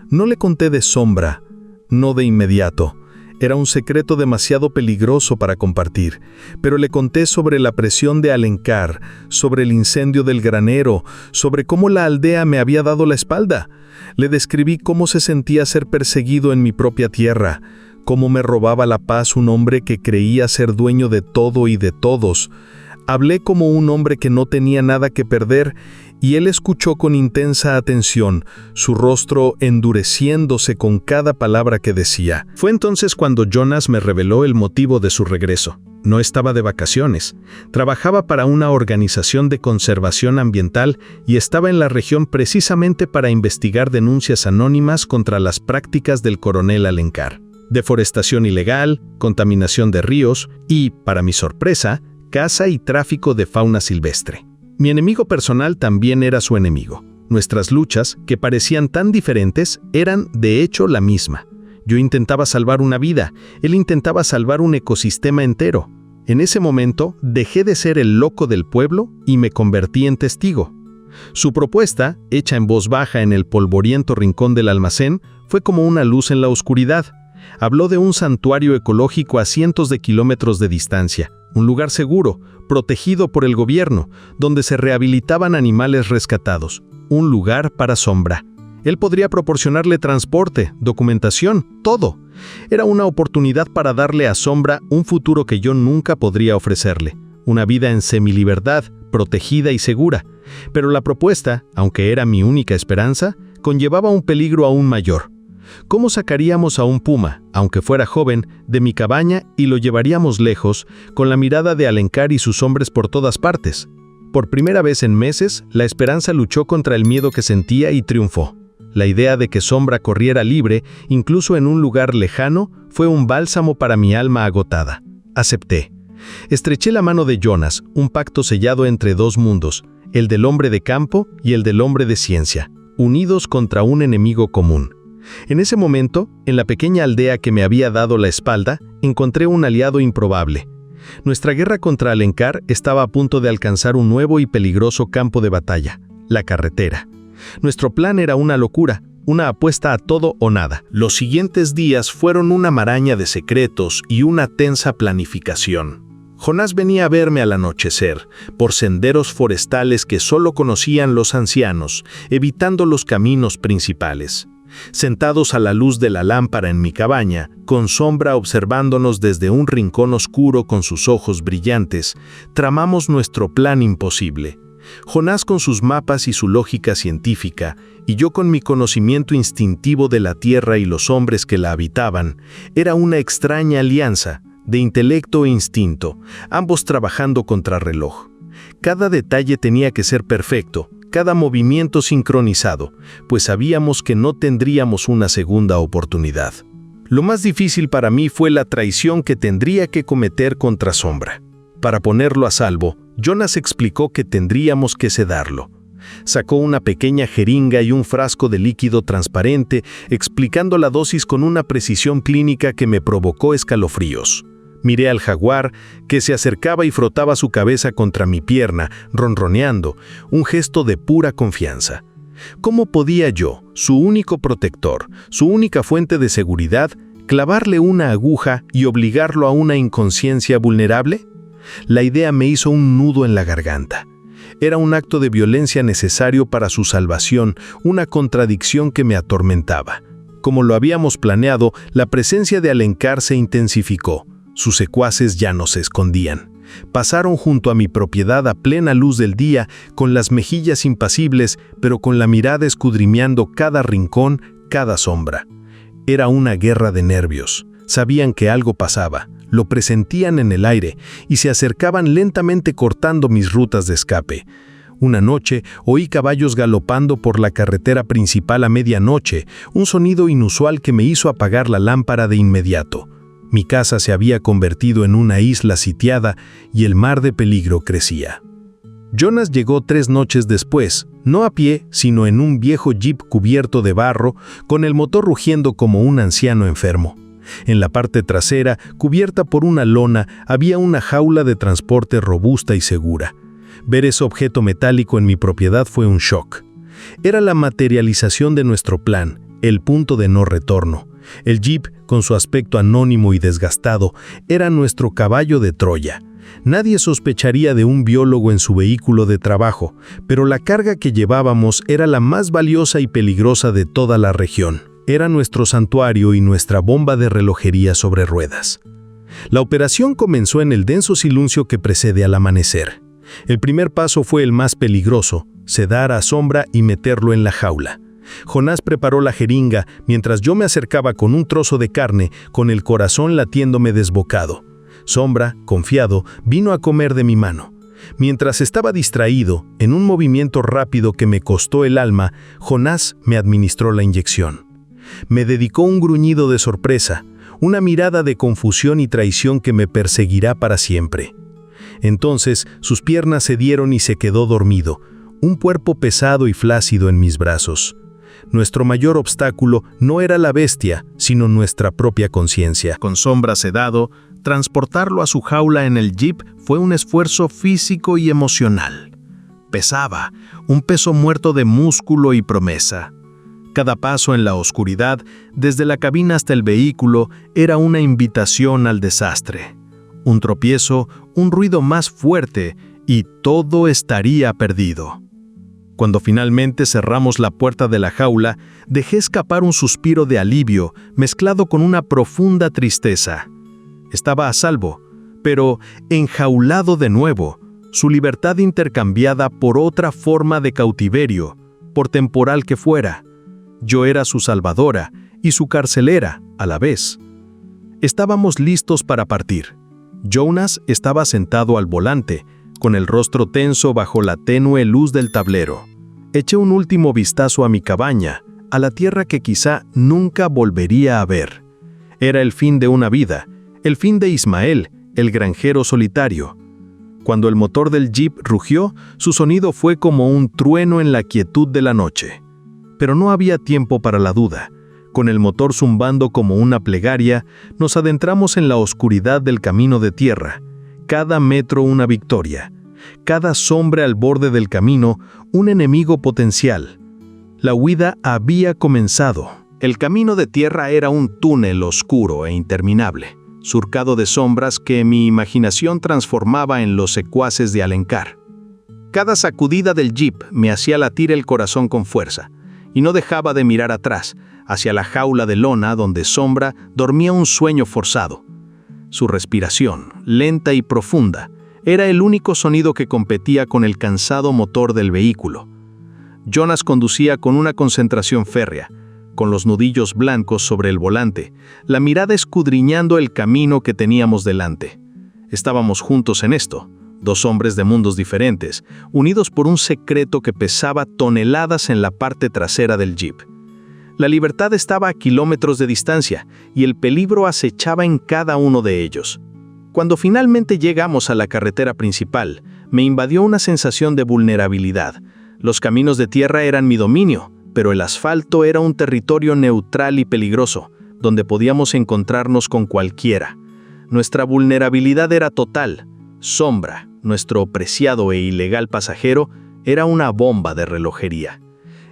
Speaker 2: No le conté de Sombra, no de inmediato. Era un secreto demasiado peligroso para compartir, pero le conté sobre la presión de Alencar, sobre el incendio del granero, sobre cómo la aldea me había dado la espalda. Le describí cómo se sentía ser perseguido en mi propia tierra, cómo me robaba la paz un hombre que creía ser dueño de todo y de todos. Hablé como un hombre que no tenía nada que perder, y él escuchó con intensa atención, su rostro endureciéndose con cada palabra que decía. Fue entonces cuando Jonas me reveló el motivo de su regreso. No estaba de vacaciones. Trabajaba para una organización de conservación ambiental y estaba en la región precisamente para investigar denuncias anónimas contra las prácticas del coronel Alencar. Deforestación ilegal, contaminación de ríos y, para mi sorpresa, caza y tráfico de fauna silvestre. Mi enemigo personal también era su enemigo. Nuestras luchas, que parecían tan diferentes, eran de hecho la misma. Yo intentaba salvar una vida, él intentaba salvar un ecosistema entero. En ese momento, dejé de ser el loco del pueblo y me convertí en testigo. Su propuesta, hecha en voz baja en el polvoriento rincón del almacén, fue como una luz en la oscuridad. Habló de un santuario ecológico a cientos de kilómetros de distancia, un lugar seguro, protegido por el gobierno, donde se rehabilitaban animales rescatados, un lugar para Sombra. Él podría proporcionarle transporte, documentación, todo. Era una oportunidad para darle a Sombra un futuro que yo nunca podría ofrecerle, una vida en semilibertad, protegida y segura. Pero la propuesta, aunque era mi única esperanza,
Speaker 1: conllevaba un peligro aún mayor. ¿Cómo sacaríamos a un puma, aunque fuera joven, de mi cabaña y lo llevaríamos lejos, con la mirada de Alencar y sus hombres por todas partes? Por primera vez en meses, la esperanza luchó contra el miedo que sentía y triunfó. La idea de que Sombra corriera libre, incluso en un lugar lejano, fue un bálsamo para mi alma agotada. Acepté. Estreché la mano de Jonas, un pacto sellado entre dos mundos, el del hombre de campo y el del hombre de ciencia, unidos contra un enemigo común. En ese momento, en la pequeña aldea que me había dado la espalda, encontré un aliado improbable. Nuestra guerra contra Alencar estaba a punto de alcanzar un nuevo y peligroso campo de batalla, la carretera. Nuestro plan era una locura, una apuesta a todo o nada. Los siguientes días fueron una maraña de secretos y una tensa planificación. Jonás venía a verme al anochecer, por senderos forestales que solo conocían los ancianos, evitando los caminos principales. Sentados a la luz de la lámpara en mi cabaña, con Sombra observándonos desde un rincón oscuro con sus ojos brillantes, tramamos nuestro plan imposible. Jonás con sus mapas y su lógica científica, y yo con mi conocimiento instintivo de la tierra y los hombres que la habitaban, era una extraña alianza, de intelecto e instinto, ambos trabajando contrarreloj. Cada detalle tenía que ser perfecto, cada movimiento sincronizado, pues sabíamos que no tendríamos una segunda oportunidad. Lo más difícil para mí fue la traición que tendría que cometer contra Sombra. Para ponerlo a salvo, Jonas explicó que tendríamos que sedarlo. Sacó una pequeña jeringa y un frasco de líquido transparente, explicando la dosis con una precisión clínica que me provocó escalofríos. Miré al jaguar, que se acercaba y frotaba su cabeza contra mi pierna, ronroneando, un gesto de pura confianza. ¿Cómo podía yo, su único protector, su única fuente de seguridad, clavarle una aguja y obligarlo a una inconsciencia vulnerable? La idea me hizo un nudo en la garganta. Era un acto de violencia necesario para su salvación, una contradicción que me atormentaba. Como lo habíamos planeado, la presencia de Alencar se intensificó. Sus secuaces ya no se escondían. Pasaron junto a mi propiedad a plena luz del día, con las mejillas impasibles, pero con la mirada escudriñando cada rincón, cada sombra. Era una guerra de nervios. Sabían que algo pasaba, lo presentían en el aire y se acercaban lentamente cortando mis rutas de escape. Una noche oí caballos galopando por la carretera principal a medianoche, un sonido inusual que me hizo apagar la lámpara de inmediato. Mi casa se había convertido en una isla sitiada y el mar de peligro crecía. Jonas llegó 3 noches después, no a pie, sino en un viejo jeep cubierto de barro, con el motor rugiendo como un anciano enfermo. En la parte trasera, cubierta por una lona, había una jaula de transporte robusta y segura. Ver ese objeto metálico en mi propiedad fue un shock. Era la materialización de nuestro plan, el punto de no retorno. El jeep, con su aspecto anónimo y desgastado, era nuestro caballo de Troya. Nadie sospecharía de un biólogo en su vehículo de trabajo, pero la carga que llevábamos era la más valiosa y peligrosa de toda la región. Era nuestro santuario y nuestra bomba de relojería sobre ruedas. La operación comenzó en el denso silencio que precede al amanecer. El primer paso fue el más peligroso, sedar a Sombra y meterlo en la jaula. Jonás preparó la jeringa mientras yo me acercaba con un trozo de carne, con el corazón latiéndome desbocado. Sombra, confiado, vino a comer de mi mano. Mientras estaba distraído, en un movimiento rápido que me costó el alma, Jonás me administró la inyección. Me dedicó un gruñido de sorpresa, una mirada de confusión y traición que me perseguirá para siempre. Entonces sus piernas cedieron y se quedó dormido, un cuerpo pesado y flácido en mis brazos. Nuestro mayor obstáculo no era la bestia, sino nuestra propia conciencia. Con Sombra sedado, transportarlo a su jaula en el jeep fue un esfuerzo físico y emocional. Pesaba, un peso muerto de músculo y promesa. Cada paso en la oscuridad, desde la cabina hasta el vehículo, era una invitación al desastre. Un tropiezo, un ruido más fuerte, y todo estaría perdido. Cuando finalmente cerramos la puerta de la jaula, dejé escapar un suspiro de alivio, mezclado con una profunda tristeza. Estaba a salvo, pero enjaulado de nuevo, su libertad intercambiada por otra forma de cautiverio, por temporal que fuera. Yo era su salvadora y su carcelera a la vez. Estábamos listos para partir. Jonas estaba sentado al volante, con el rostro tenso bajo la tenue luz del tablero. Eché un último vistazo a mi cabaña, a la tierra que quizá nunca volvería a ver. Era el fin de una vida, el fin de Ismael, el granjero solitario. Cuando el motor del jeep rugió, su sonido fue como un trueno en la quietud de la noche. Pero no había tiempo para la duda. Con el motor zumbando como una plegaria, nos adentramos en la oscuridad del camino de tierra. Cada metro una victoria. Cada sombra al borde del camino, un enemigo potencial. La huida había comenzado. El camino de tierra era un túnel oscuro e interminable, surcado de sombras que mi imaginación transformaba en los secuaces de Alencar. Cada sacudida del jeep me hacía latir el corazón con fuerza, y no dejaba de mirar atrás, hacia la jaula de lona donde Sombra dormía un sueño forzado. Su respiración, lenta y profunda, era el único sonido que competía con el cansado motor del vehículo. Jonas conducía con una concentración férrea, con los nudillos blancos sobre el volante, la mirada escudriñando el camino que teníamos delante. Estábamos juntos en esto, dos hombres de mundos diferentes, unidos por un secreto que pesaba toneladas en la parte trasera del jeep. La libertad estaba a kilómetros de distancia y el peligro acechaba en cada uno de ellos. Cuando finalmente llegamos a la carretera principal, me invadió una sensación de vulnerabilidad. Los caminos de tierra eran mi dominio, pero el asfalto era un territorio neutral y peligroso, donde podíamos encontrarnos con cualquiera. Nuestra vulnerabilidad era total. Sombra, nuestro preciado e ilegal pasajero, era una bomba de relojería.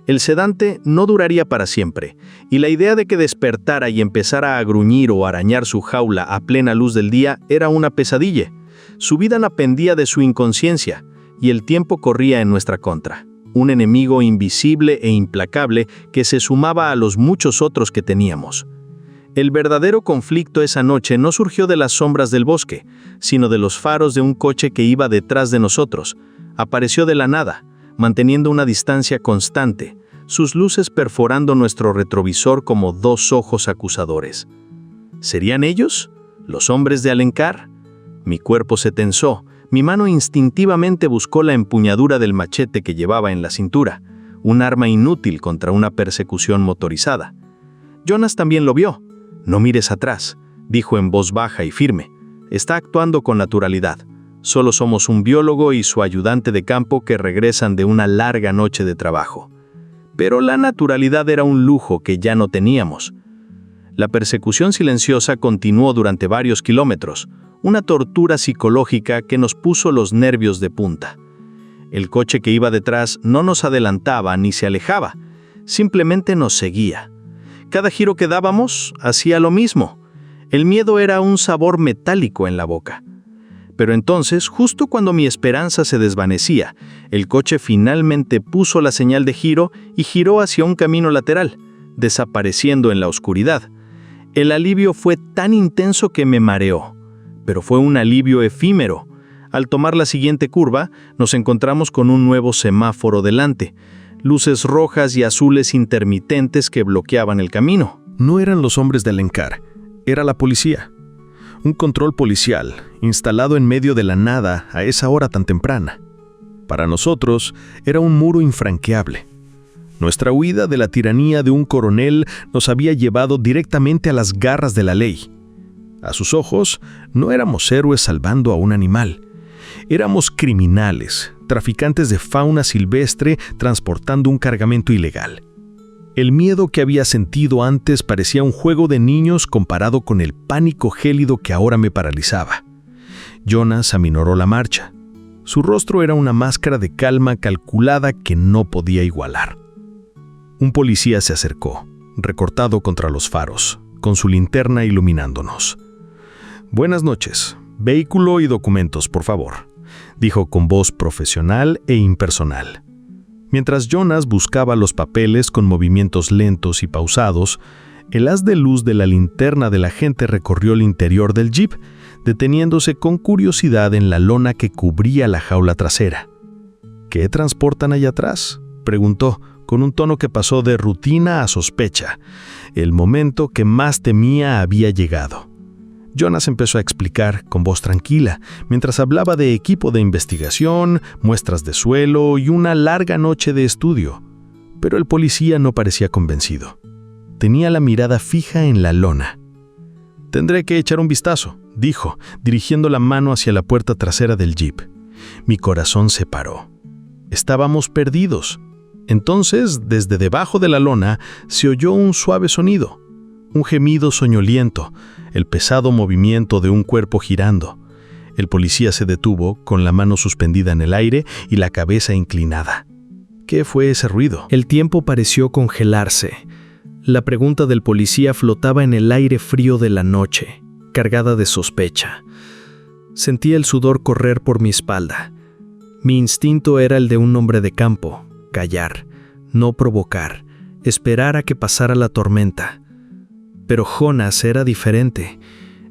Speaker 1: El sedante no duraría para siempre, y la idea de que despertara y empezara a gruñir o arañar su jaula a plena luz del día era una pesadilla. Su vida dependía de su inconsciencia, y el tiempo corría en nuestra contra. Un enemigo invisible e implacable que se sumaba a los muchos otros que teníamos. El verdadero conflicto esa noche no surgió de las sombras del bosque, sino de los faros de un coche que iba detrás de nosotros. Apareció de la nada, manteniendo una distancia constante, sus luces perforando nuestro retrovisor como dos ojos acusadores. ¿Serían ellos? ¿Los hombres de Alencar? Mi cuerpo se tensó, mi mano instintivamente buscó la empuñadura del machete que llevaba en la cintura, un arma inútil contra una persecución motorizada. Jonas también lo vio. «No mires atrás», dijo en voz baja y firme. «Está actuando con naturalidad. Solo somos un biólogo y su ayudante de campo que regresan de una larga noche de trabajo». Pero la naturalidad era un lujo que ya no teníamos. La persecución silenciosa continuó durante varios kilómetros, una tortura psicológica que nos puso los nervios de punta. El coche que iba detrás no nos adelantaba ni se alejaba, simplemente nos seguía. Cada giro que dábamos hacía lo mismo. El miedo era un sabor metálico en la boca. Pero entonces, justo cuando mi esperanza se desvanecía, el coche finalmente puso la señal de giro y giró hacia un camino lateral, desapareciendo en la oscuridad. El alivio fue tan intenso que me mareó, pero fue un alivio efímero. Al tomar la siguiente curva, nos encontramos con un nuevo semáforo delante, luces rojas y azules intermitentes que bloqueaban el camino.
Speaker 2: No eran los hombres de Alencar, era la policía. Un control policial, instalado en medio de la nada a esa hora tan temprana. Para nosotros, era un muro infranqueable. Nuestra huida de la tiranía de un coronel nos había llevado directamente a las garras de la ley. A sus ojos, no éramos héroes salvando a un animal. Éramos criminales, traficantes de fauna silvestre transportando un cargamento ilegal. El miedo que había sentido antes parecía un juego de niños comparado con el pánico gélido que ahora me paralizaba. Jonas aminoró la marcha. Su rostro era una máscara de calma calculada que no podía igualar. Un policía se acercó, recortado contra los faros, con su linterna iluminándonos. «Buenas noches. Vehículo y documentos, por favor», dijo con voz profesional e impersonal. Mientras Jonas buscaba los papeles con movimientos lentos y pausados, el haz de luz de la linterna del agente recorrió el interior del jeep, deteniéndose con curiosidad en la lona que cubría la jaula trasera. «¿Qué transportan allá atrás?», preguntó,
Speaker 1: con un tono que pasó de rutina a sospecha. El momento que más temía había llegado. Jonas empezó a explicar con voz tranquila, mientras hablaba de equipo de investigación, muestras de suelo y una larga noche de estudio. Pero el policía no parecía convencido. Tenía la mirada fija en la lona. «Tendré que echar un vistazo», dijo, dirigiendo la mano hacia la puerta trasera del jeep. Mi corazón se paró. Estábamos perdidos. Entonces, desde debajo de la lona, se oyó un suave sonido, un gemido soñoliento, el pesado movimiento de un cuerpo girando. El policía se detuvo, con la mano suspendida en el aire y la cabeza inclinada. ¿Qué fue ese ruido?
Speaker 2: El tiempo pareció congelarse. La pregunta del policía flotaba en el aire frío de la noche, cargada de sospecha. Sentí el sudor correr por mi espalda. Mi instinto era el de un hombre de campo: callar, no provocar, esperar a que pasara la tormenta. Pero Jonas era diferente.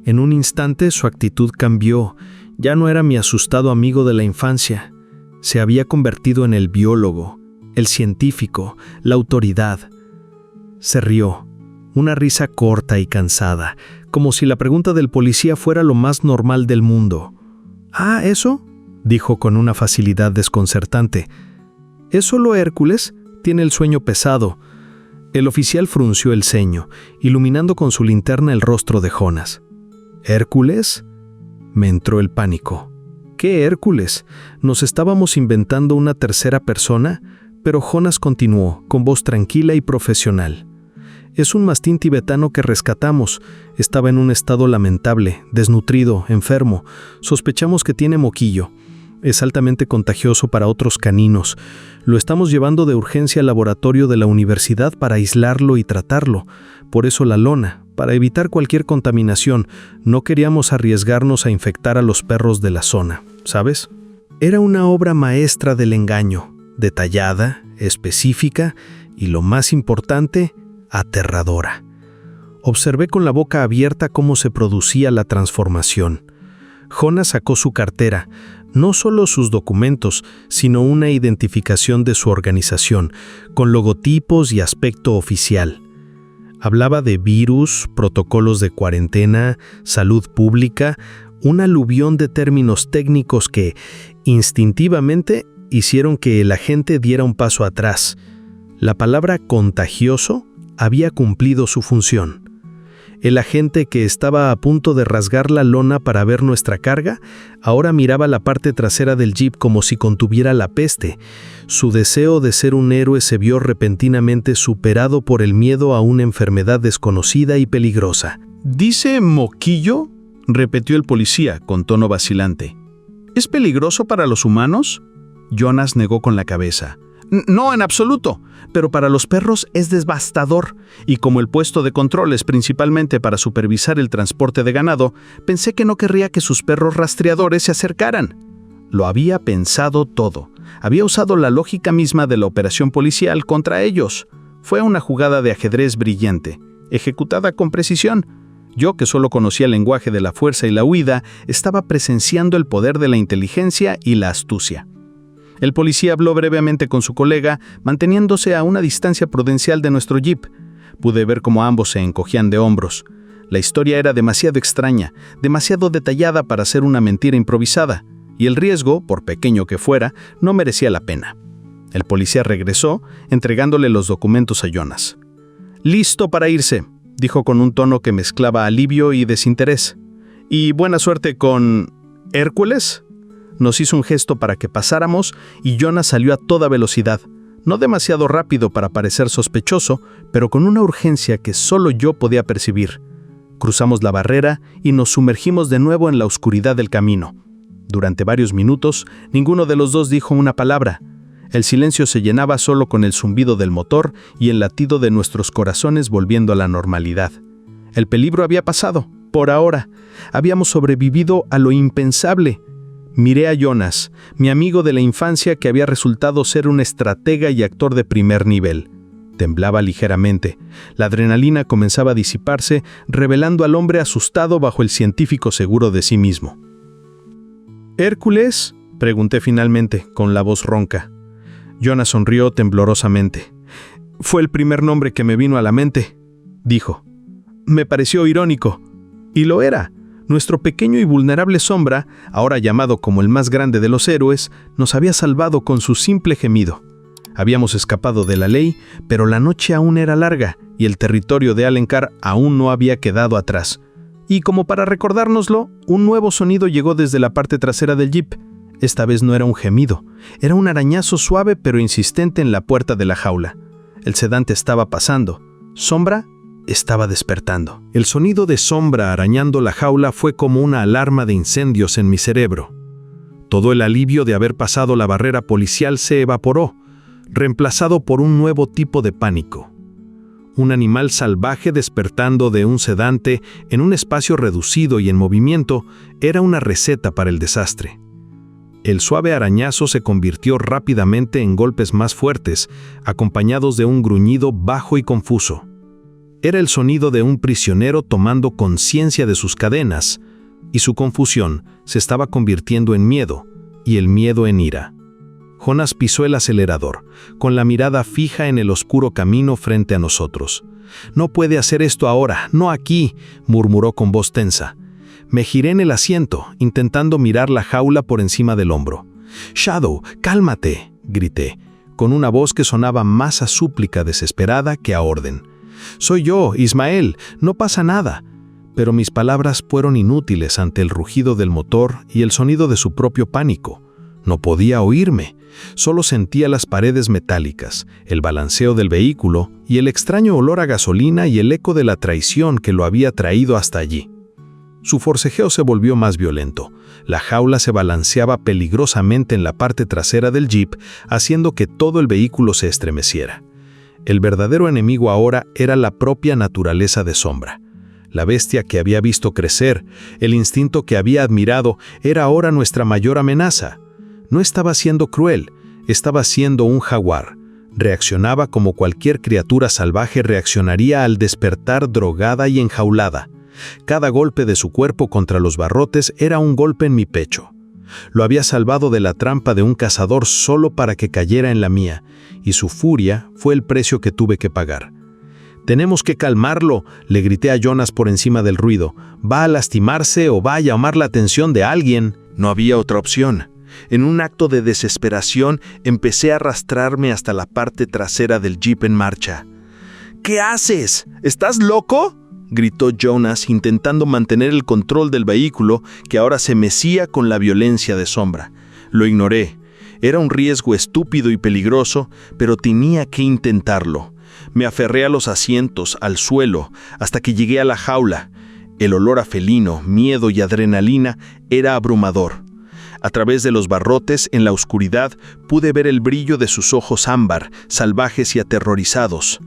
Speaker 2: En un instante su actitud cambió. Ya no era mi asustado amigo de la infancia. Se había convertido en el biólogo, el científico, la autoridad. Se rió, una risa corta y cansada, como si la pregunta del policía fuera lo más normal del mundo. «¿Ah, eso?», dijo con una facilidad desconcertante. «¿Es solo Hércules? Tiene el sueño pesado». El oficial frunció el ceño, iluminando con su linterna el rostro de Jonas. «¿Hércules?», me entró el pánico. ¿Qué Hércules? ¿Nos estábamos inventando una tercera persona? Pero Jonas continuó, con voz tranquila y profesional. «Es un mastín tibetano que rescatamos. Estaba en un estado lamentable, desnutrido, enfermo. Sospechamos que tiene moquillo. Es altamente contagioso para otros caninos. Lo estamos llevando de urgencia al laboratorio de la universidad para aislarlo y tratarlo. Por eso la lona, para evitar cualquier contaminación. No queríamos arriesgarnos a infectar a los perros de la zona, ¿sabes?». Era una obra maestra del engaño, detallada, específica y, lo más importante, aterradora. Observé con la boca abierta cómo se producía la transformación. Jonas sacó su cartera, no solo sus documentos, sino una identificación de su organización, con logotipos y aspecto oficial. Hablaba de virus, protocolos de cuarentena, salud pública, un aluvión de términos técnicos que, instintivamente, hicieron que el agente diera un paso atrás. La palabra contagioso había cumplido su función. El agente, que estaba a punto de rasgar la lona para ver nuestra carga, ahora miraba la parte trasera del jeep como si contuviera la peste. Su deseo de ser un héroe se vio repentinamente superado por el miedo a una enfermedad desconocida y peligrosa.
Speaker 1: «¿Dice moquillo?», repitió el policía con tono vacilante. «¿Es peligroso para los humanos?». Jonas negó con la cabeza. «No, en absoluto, pero para los perros es devastador, y como el puesto de control es principalmente para supervisar el transporte de ganado, pensé que no querría que sus perros rastreadores se acercaran». Lo había pensado todo. Había usado la lógica misma de la operación policial contra ellos. Fue una jugada de ajedrez brillante, ejecutada con precisión. Yo, que solo conocía el lenguaje de la fuerza y la huida, estaba presenciando el poder de la inteligencia y la astucia. El policía habló brevemente con su colega, manteniéndose a una distancia prudencial de nuestro jeep. Pude ver cómo ambos se encogían de hombros. La historia era demasiado extraña, demasiado detallada para ser una mentira improvisada, y el riesgo, por pequeño que fuera, no merecía la pena. El policía regresó, entregándole los documentos a Jonas. «Listo para irse», dijo con un tono que mezclaba alivio y desinterés. «Y buena suerte con Hércules». Nos hizo un gesto para que pasáramos y Jonas salió a toda velocidad, no demasiado rápido para parecer sospechoso, pero con una urgencia que solo yo podía percibir. Cruzamos la barrera y nos sumergimos de nuevo en la oscuridad del camino. Durante varios minutos, ninguno de los dos dijo una palabra. El silencio se llenaba solo con el zumbido del motor y el latido de nuestros corazones volviendo a la normalidad. El peligro había pasado, por ahora. Habíamos sobrevivido a lo impensable. Miré a Jonas, mi amigo de la infancia que había resultado ser un estratega y actor de primer nivel. Temblaba ligeramente. La adrenalina comenzaba a disiparse, revelando al hombre asustado bajo el científico seguro de sí mismo. «¿Hércules?», pregunté finalmente, con la voz ronca. Jonas sonrió temblorosamente. Fue el primer nombre que me vino a la mente, dijo. Me pareció irónico. Y lo era. Nuestro pequeño y vulnerable Sombra, ahora llamado como el más grande de los héroes, nos había salvado con su simple gemido. Habíamos escapado de la ley, pero la noche aún era larga y el territorio de Alencar aún no había quedado atrás. Y como para recordárnoslo, un nuevo sonido llegó desde la parte trasera del jeep. Esta vez no era un gemido, era un arañazo suave pero insistente en la puerta de la jaula. El sedante estaba pasando. Sombra estaba despertando. El sonido de Sombra arañando la jaula fue como una alarma de incendios en mi cerebro. Todo el alivio de haber pasado la barrera policial se evaporó, reemplazado por un nuevo tipo de pánico. Un animal salvaje despertando de un sedante en un espacio reducido y en movimiento era una receta para el desastre. El suave arañazo se convirtió rápidamente en golpes más fuertes, acompañados de un gruñido bajo y confuso. Era el sonido de un prisionero tomando conciencia de sus cadenas, y su confusión se estaba convirtiendo en miedo, y el miedo en ira. Jonas pisó el acelerador, con la mirada fija en el oscuro camino frente a nosotros. «No puede hacer esto ahora, no aquí», murmuró con voz tensa. Me giré en el asiento, intentando mirar la jaula por encima del hombro. «Shadow, cálmate», grité, con una voz que sonaba más a súplica desesperada que a orden. «Soy yo, Ismael, no pasa nada». Pero mis palabras fueron inútiles ante el rugido del motor y el sonido de su propio pánico. No podía oírme. Solo sentía las paredes metálicas, el balanceo del vehículo y el extraño olor a gasolina y el eco de la traición que lo había traído hasta allí. Su forcejeo se volvió más violento. La jaula se balanceaba peligrosamente en la parte trasera del jeep, haciendo que todo el vehículo se estremeciera. El verdadero enemigo ahora era la propia naturaleza de Sombra. La bestia que había visto crecer, el instinto que había admirado, era ahora nuestra mayor amenaza. No estaba siendo cruel, estaba siendo un jaguar. Reaccionaba como cualquier criatura salvaje reaccionaría al despertar drogada y enjaulada. Cada golpe de su cuerpo contra los barrotes era un golpe en mi pecho. Lo había salvado de la trampa de un cazador solo para que cayera en la mía, y su furia fue el precio que tuve que pagar. «Tenemos que calmarlo», le grité a Jonas por encima del ruido. «Va a lastimarse o va a llamar la atención de alguien». No había otra opción. En un acto de desesperación, empecé a arrastrarme hasta la parte trasera del jeep en marcha. «¿Qué haces? ¿Estás loco?», gritó Jonas, intentando mantener el control del vehículo, que ahora se mecía con la violencia de Sombra. Lo ignoré. Era un riesgo estúpido y peligroso, pero tenía que intentarlo. Me aferré a los asientos, al suelo, hasta que llegué a la jaula. El olor a felino, miedo y adrenalina era abrumador. A través de los barrotes, en la oscuridad, pude ver el brillo de sus ojos ámbar, salvajes y aterrorizados.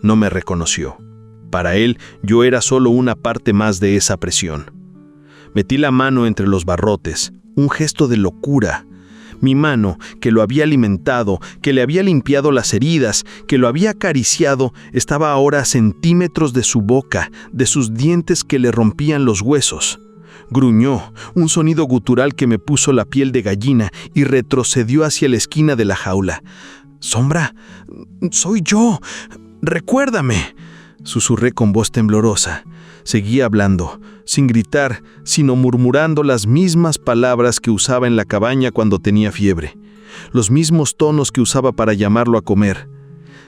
Speaker 1: No me reconoció. Para él, yo era solo una parte más de esa presión. Metí la mano entre los barrotes, un gesto de locura. Mi mano, que lo había alimentado, que le había limpiado las heridas, que lo había acariciado, estaba ahora a centímetros de su boca, de sus dientes que le rompían los huesos. Gruñó, un sonido gutural que me puso la piel de gallina y retrocedió hacia la esquina de la jaula. «Sombra, soy yo. Recuérdame», susurré con voz temblorosa. Seguía hablando, sin gritar, sino murmurando las mismas palabras que usaba en la cabaña cuando tenía fiebre, los mismos tonos que usaba para llamarlo a comer.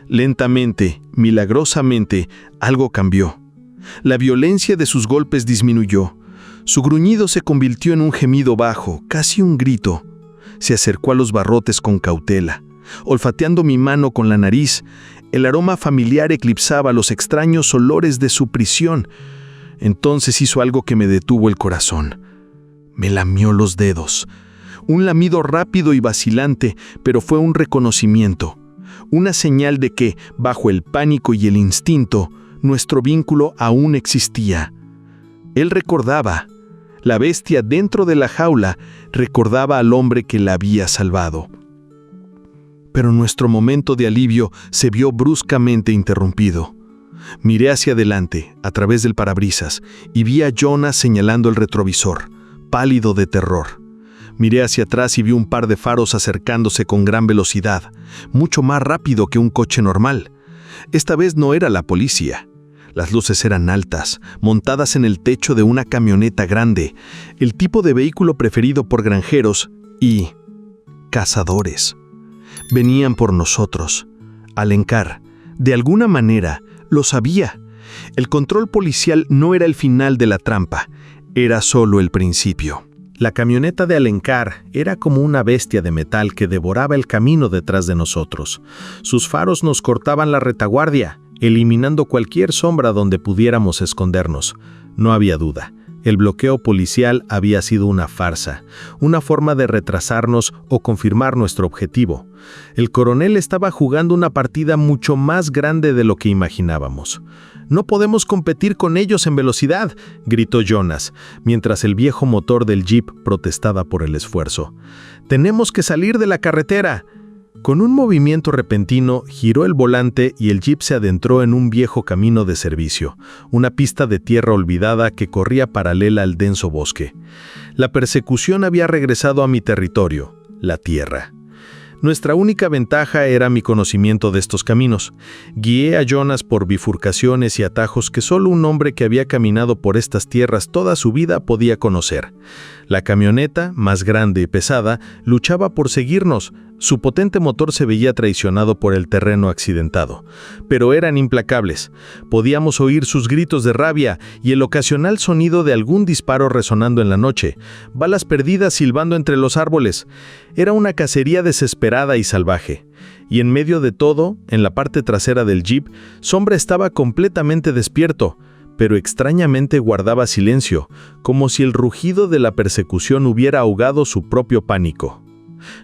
Speaker 1: Lentamente, milagrosamente, algo cambió. La violencia de sus golpes disminuyó. Su gruñido se convirtió en un gemido bajo, casi un grito. Se acercó a los barrotes con cautela, olfateando mi mano con la nariz. El aroma familiar eclipsaba los extraños olores de su prisión. Entonces hizo algo que me detuvo el corazón. Me lamió los dedos. Un lamido rápido y vacilante, pero fue un reconocimiento. Una señal de que, bajo el pánico y el instinto, nuestro vínculo aún existía. Él recordaba. La bestia dentro de la jaula recordaba al hombre que la había salvado. Pero nuestro momento de alivio se vio bruscamente interrumpido. Miré hacia adelante, a través del parabrisas, y vi a Jonas señalando el retrovisor, pálido de terror. Miré hacia atrás y vi un par de faros acercándose con gran velocidad, mucho más rápido que un coche normal. Esta vez no era la policía. Las luces eran altas, montadas en el techo de una camioneta grande, el tipo de vehículo preferido por granjeros y cazadores. Venían por nosotros. Alencar, de alguna manera, lo sabía. El control policial no era el final de la trampa, era solo el principio. La camioneta de Alencar era como una bestia de metal que devoraba el camino detrás de nosotros. Sus faros nos cortaban la retaguardia, eliminando cualquier sombra donde pudiéramos escondernos. No había duda. El bloqueo policial había sido una farsa, una forma de retrasarnos o confirmar nuestro objetivo. El coronel estaba jugando una partida mucho más grande de lo que imaginábamos. «No podemos competir con ellos en velocidad», gritó Jonas, mientras el viejo motor del jeep protestaba por el esfuerzo. «Tenemos que salir de la carretera». Con un movimiento repentino, giró el volante y el jeep se adentró en un viejo camino de servicio, una pista de tierra olvidada que corría paralela al denso bosque. La persecución había regresado a mi territorio, la tierra. Nuestra única ventaja era mi conocimiento de estos caminos. Guié a Jonas por bifurcaciones y atajos que solo un hombre que había caminado por estas tierras toda su vida podía conocer. La camioneta, más grande y pesada, luchaba por seguirnos. Su potente motor se veía traicionado por el terreno accidentado, pero eran implacables. Podíamos oír sus gritos de rabia y el ocasional sonido de algún disparo resonando en la noche, balas perdidas silbando entre los árboles. Era una cacería desesperada y salvaje. Y en medio de todo, en la parte trasera del jeep, Sombra estaba completamente despierto, pero extrañamente guardaba silencio, como si el rugido de la persecución hubiera ahogado su propio pánico.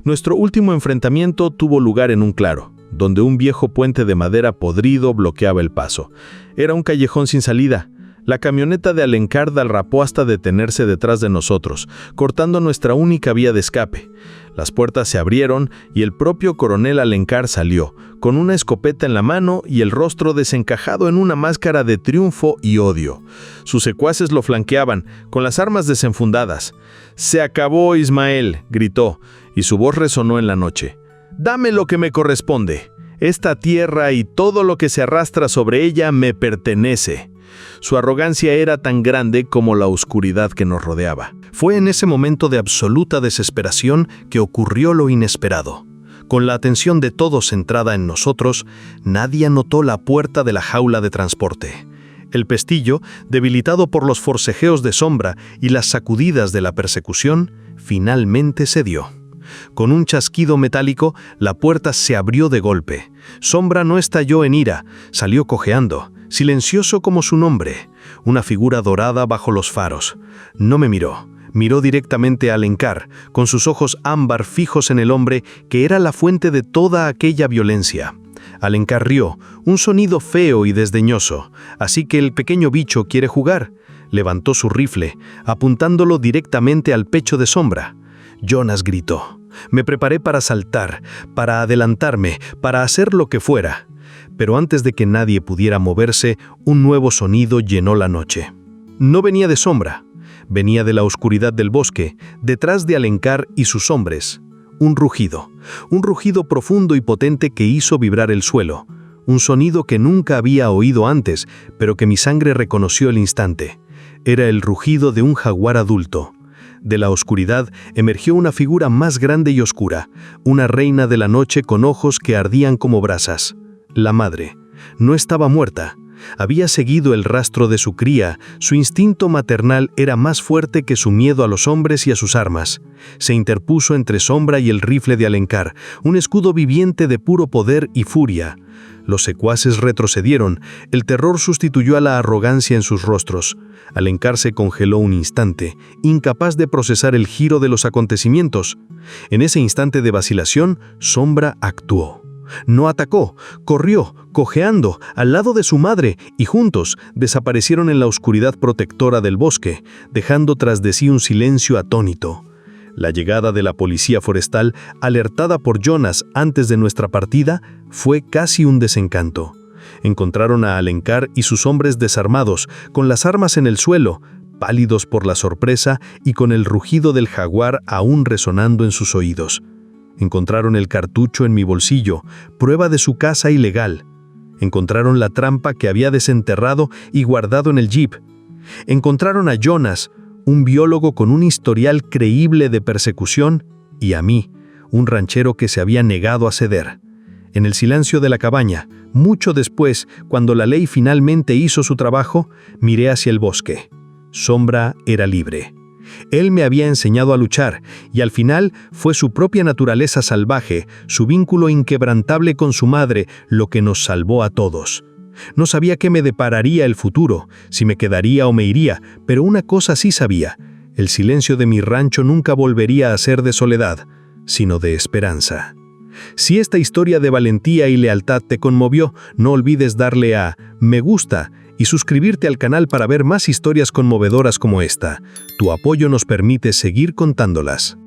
Speaker 1: Nuestro último enfrentamiento tuvo lugar en un claro, donde un viejo puente de madera podrido bloqueaba el paso. Era un callejón sin salida. La camioneta de Alencar derrapó hasta detenerse detrás de nosotros, cortando nuestra única vía de escape. Las puertas se abrieron y el propio coronel Alencar salió, con una escopeta en la mano y el rostro desencajado en una máscara de triunfo y odio. Sus secuaces lo flanqueaban, con las armas desenfundadas. «Se acabó, Ismael», gritó, y su voz resonó en la noche. «Dame lo que me corresponde. Esta tierra y todo lo que se arrastra sobre ella me pertenece». Su arrogancia era tan grande como la oscuridad que nos rodeaba. Fue en ese momento de absoluta desesperación que ocurrió lo inesperado. Con la atención de todos centrada en nosotros, nadie notó la puerta de la jaula de transporte. El pestillo, debilitado por los forcejeos de Sombra y las sacudidas de la persecución, finalmente cedió. Con un chasquido metálico, la puerta se abrió de golpe. Sombra no estalló en ira, salió cojeando, silencioso como su nombre, una figura dorada bajo los faros. No me miró. Miró directamente a Alencar, con sus ojos ámbar fijos en el hombre que era la fuente de toda aquella violencia. Alencar rió, un sonido feo y desdeñoso. «Así que el pequeño bicho quiere jugar». Levantó su rifle, apuntándolo directamente al pecho de Sombra. Jonas gritó. Me preparé para saltar, para adelantarme, para hacer lo que fuera. Pero antes de que nadie pudiera moverse, un nuevo sonido llenó la noche. No venía de Sombra. Venía de la oscuridad del bosque, detrás de Alencar y sus hombres. Un rugido profundo y potente que hizo vibrar el suelo. Un sonido que nunca había oído antes, pero que mi sangre reconoció al instante. Era el rugido de un jaguar adulto. De la oscuridad emergió una figura más grande y oscura, una reina de la noche con ojos que ardían como brasas. La madre. No estaba muerta. Había seguido el rastro de su cría, su instinto maternal era más fuerte que su miedo a los hombres y a sus armas. Se interpuso entre Sombra y el rifle de Alencar, un escudo viviente de puro poder y furia. Los secuaces retrocedieron, el terror sustituyó a la arrogancia en sus rostros. Alencar se congeló un instante, incapaz de procesar el giro de los acontecimientos. En ese instante de vacilación, Sombra actuó. No atacó, corrió, cojeando, al lado de su madre, y juntos desaparecieron en la oscuridad protectora del bosque, dejando tras de sí un silencio atónito. La llegada de la policía forestal, alertada por Jonas antes de nuestra partida, fue casi un desencanto. Encontraron a Alencar y sus hombres desarmados, con las armas en el suelo, pálidos por la sorpresa y con el rugido del jaguar aún resonando en sus oídos. Encontraron el cartucho en mi bolsillo, prueba de su caza ilegal.
Speaker 2: Encontraron la trampa que había desenterrado y guardado en el jeep. Encontraron a Jonas, un biólogo con un historial creíble de persecución, y a mí, un ranchero que se había negado a ceder. En el silencio de la cabaña, mucho después, cuando la ley finalmente hizo su trabajo, miré hacia el bosque. Sombra era libre. Él me había enseñado a luchar, y al final fue su propia naturaleza salvaje, su vínculo inquebrantable con su madre, lo que nos salvó a todos. No sabía qué me depararía el futuro, si me quedaría o me iría, pero una cosa sí sabía: el silencio de mi rancho nunca volvería a ser de soledad, sino de esperanza. Si esta historia de valentía y lealtad te conmovió, no olvides darle a me gusta y suscribirte al canal para ver más historias conmovedoras como esta. Tu apoyo nos permite seguir contándolas.